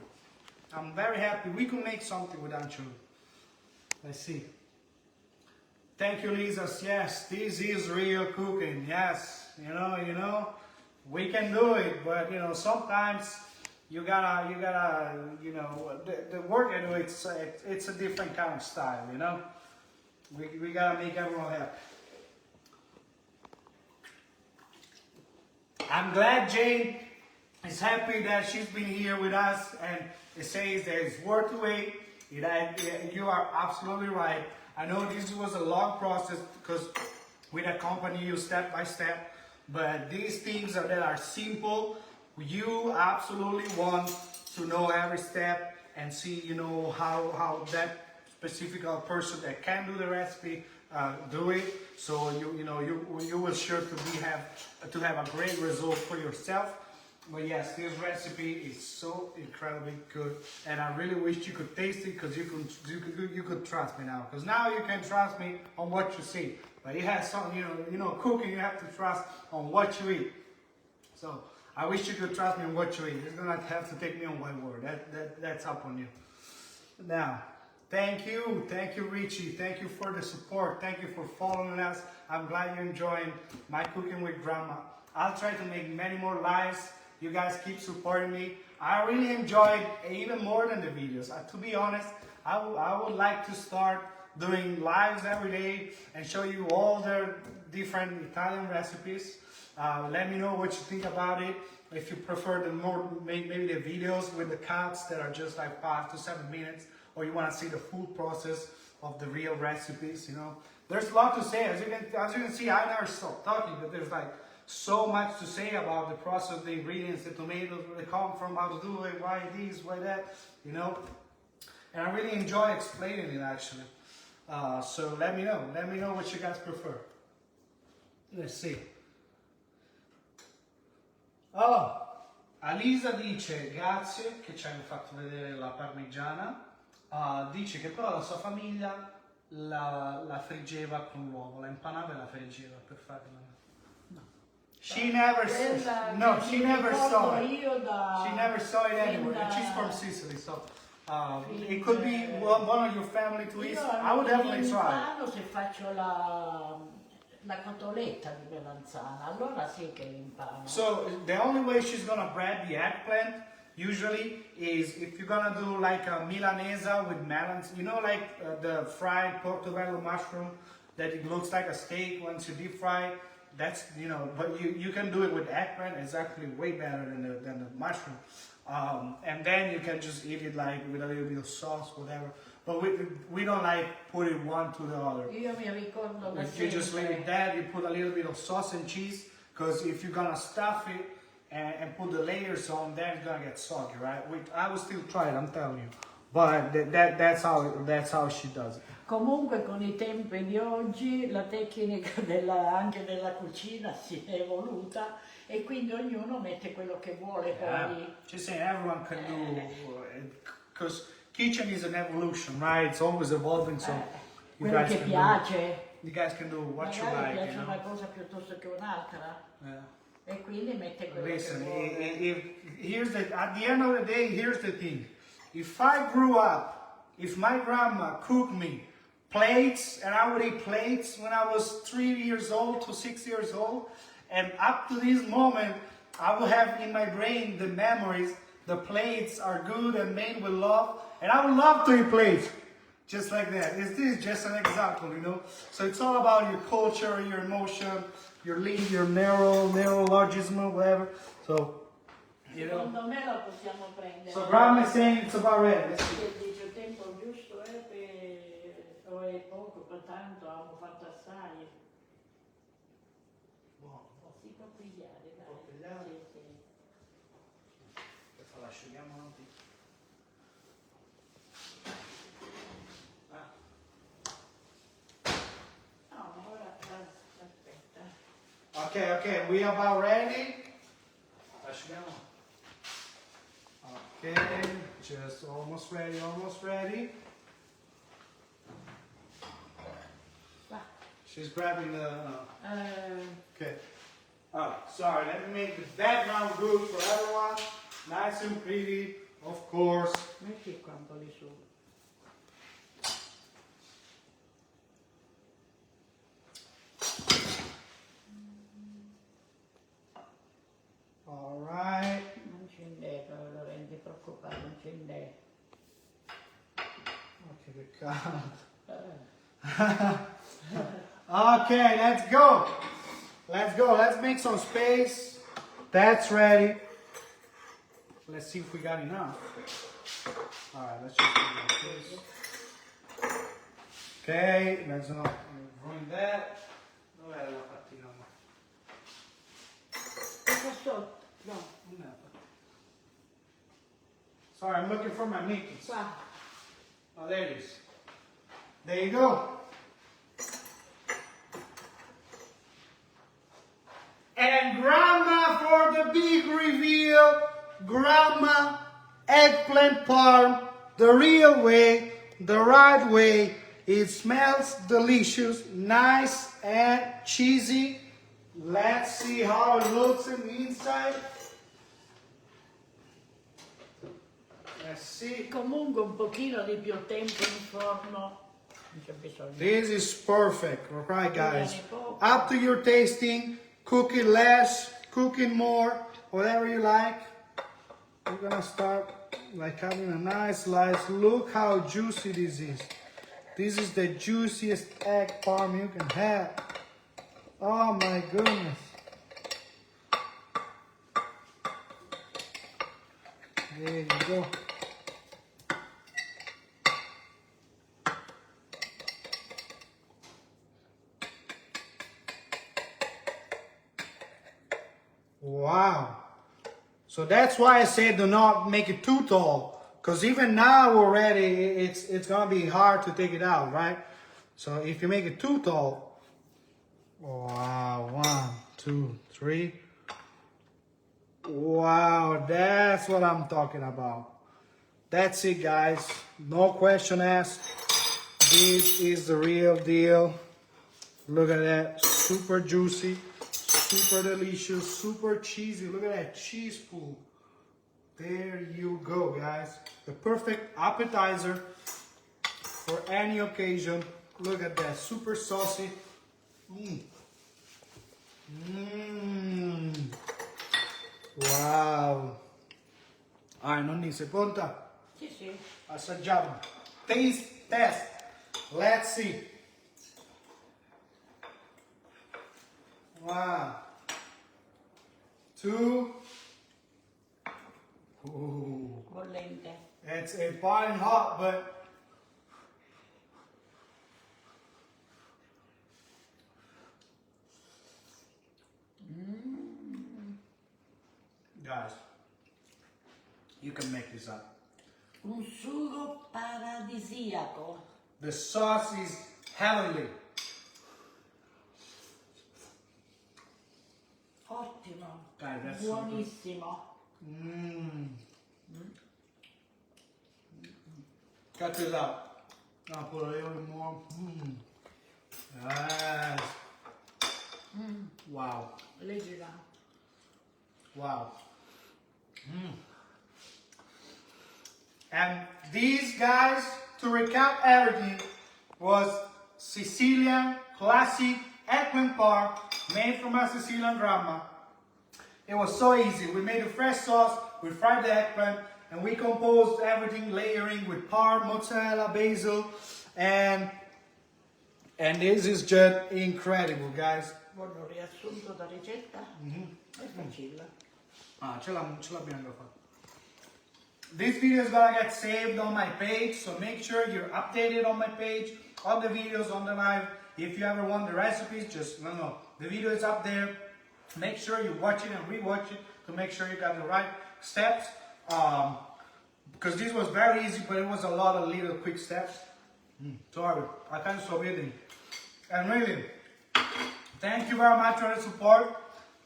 I'm very happy. We could make something with anchovies. Let's see. Thank you, Lisa. Yes, this is real cooking. Yes, you know, we can do it, but sometimes you gotta, the work I do, it's a different kind of style, We gotta make everyone happy. I'm glad Jane is happy that she's been here with us, and it says that it's worth the wait. You are absolutely right. I know this was a long process because we accompany you step by step, but these things that are simple, you absolutely want to know every step and see, how that specific person that can do the recipe do it. So you will sure to have a great result for yourself. But yes, this recipe is so incredibly good, and I really wish you could taste it because you could trust me now. Because now you can trust me on what you see. But it has some, cooking you have to trust on what you eat. So I wish you could trust me on what you eat. You're gonna have to take me on my word. That's up on you. Now, thank you, Richie. Thank you for the support. Thank you for following us. I'm glad you're enjoying my cooking with grandma. I'll try to make many more lives. You guys keep supporting me. I really enjoyed even more than the videos. To be honest, I would like to start doing lives every day and show you all the different Italian recipes. Let me know what you think about it. If you prefer maybe the videos with the cuts that are just like 5 to 7 minutes, or you want to see the full process of the real recipes, There's a lot to say. As you can see, I never stop talking, but there's like so much to say about the process, the ingredients, the tomatoes, where they come from, how to do it, why this, why that, And I really enjoy explaining it actually. So let me know what you guys prefer. Let's see. Oh, Alisa dice grazie che ci hanno fatto vedere la parmigiana. Dice che però la sua famiglia la friggeva con l'uovo, la impanava e la friggeva per farla. She never saw it. She never saw it anywhere. And she's from Sicily, so it could be one of your family to eat. I would definitely try. Se faccio la cotoletta di melanzana, allora sì che l'impano. So the only way she's gonna bread the eggplant usually is if you're gonna do like a milanesa with melons, like the fried portobello mushroom that it looks like a steak once you deep fry it. That's but you can do it with eggplant. It's actually way better than the mushroom, and then you can just eat it like with a little bit of sauce, whatever. But we don't like put it one to the other. Io mi ricordo da If you just leave it there, you put a little bit of sauce and cheese, because if you're gonna stuff it and put the layers on, then it's gonna get soggy, right? I will still try it, I'm telling you. But that's how she does it. Comunque con i tempi di oggi la tecnica anche della cucina si è evoluta e quindi ognuno mette quello che vuole. Poi. Just saying everyone can do, because kitchen is an evolution, right? It's always evolving, so you guys che piace. You guys can do what you like. Magari piace una cosa piuttosto che un'altra. Yeah. E quindi mette quello Listen, che vuole. At the end of the day, here's the thing. If I grew up, if my grandma cooked me plates, and I would eat plates when I was 3 years old to 6 years old, and up to this moment, I will have in my brain the memories. The plates are good and made with love, and I would love to eat plates just like that. This is just an example, So it's all about your culture, your emotion, your lean, your neurologism, whatever. So, Secondo me la possiamo prendere. So Grandma is saying it's about ready. Dice il tempo giusto o è poco, tanto abbiamo fatto assai. Buono. Si può pigliare, dai. Può pigliare? Sì. Adesso l'asciughiamo un attimo. No, ora aspetta. Okay, we are about ready. Asciughiamo. Okay, just almost ready. She's grabbing the... Okay. Sorry, let me make the background good for everyone. Nice and pretty, of course. Metti qua un po' di su. Okay, let's go. Let's go. Let's make some space. That's ready. Let's see if we got enough. All right, let's just do like this. Okay, let's not ruin that. Dov'è la pattina? No, Sorry, I'm looking for my Mickey's. qua. Oh, there it is. There you go. And Grandma for the big reveal. Grandma eggplant parm, the real way, the right way. It smells delicious, nice and cheesy. Let's see how it looks in the inside. Let's see. Comunque un pochino di più tempo in forno. Non c'è bisogno. This is perfect, alright guys. Up to your tasting, cook it less, cook it more, whatever you like. We're gonna start like having a nice slice. Look how juicy this is. This is the juiciest egg parm you can have. Oh my goodness. There you go. Wow. So that's why I said do not make it too tall. Because even now already it's gonna be hard to take it out, right? So if you make it too tall, wow, 1, 2, 3. Wow, that's what I'm talking about. That's it, guys. No question asked. This is the real deal. Look at that, super juicy, super delicious, super cheesy. Look at that cheese pool. There you go, guys. The perfect appetizer for any occasion. Look at that, super saucy. Wow. Alright, nonni, sei pronta? Sì, sì. Assaggiamo. Taste test. Let's see. One, two. Ooh. Bollente. It's a boiling hot, but guys, you can make this up. Un sugo paradisiaco. The sauce is heavenly. Ottimo. Guys, that's Buonissimo. Cut this out. I'll put a little bit more. Yes. Wow. Leggila. Wow. And these guys, to recap everything, was Sicilian classic eggplant parm made from a Sicilian grandma. It was so easy. We made a fresh sauce, we fried the eggplant, and we composed everything, layering with parm, mozzarella, basil, and this is just incredible, guys. Voglio un riassunto da ricetta. È facile. Ce l'abbiamo fatto. This video is gonna get saved on my page, so make sure you're updated on my page, on the videos, on the live. If you ever want the recipes, just let me know. The video is up there. Make sure you watch it and rewatch it to make sure you got the right steps. Because this was very easy, but it was a lot of little quick steps. Sorry, I can't stop eating. And really, thank you very much for the support.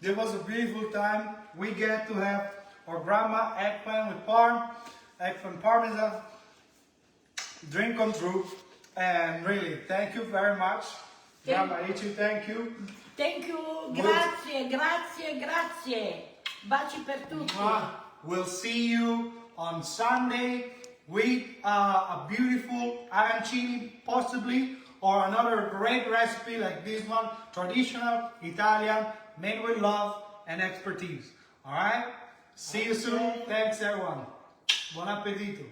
It was a beautiful time. We get to have our grandma eggplant with parm, eggplant parmesan, dream come true. And really, thank you very much. Grandma Ichi, thank you. Thank you, grazie, grazie, grazie. Baci per tutti. We'll see you on Sunday with a beautiful arancini, possibly, or another great recipe like this one, traditional Italian, made with love and expertise. All right? See you soon. Thanks, everyone. Buon appetito.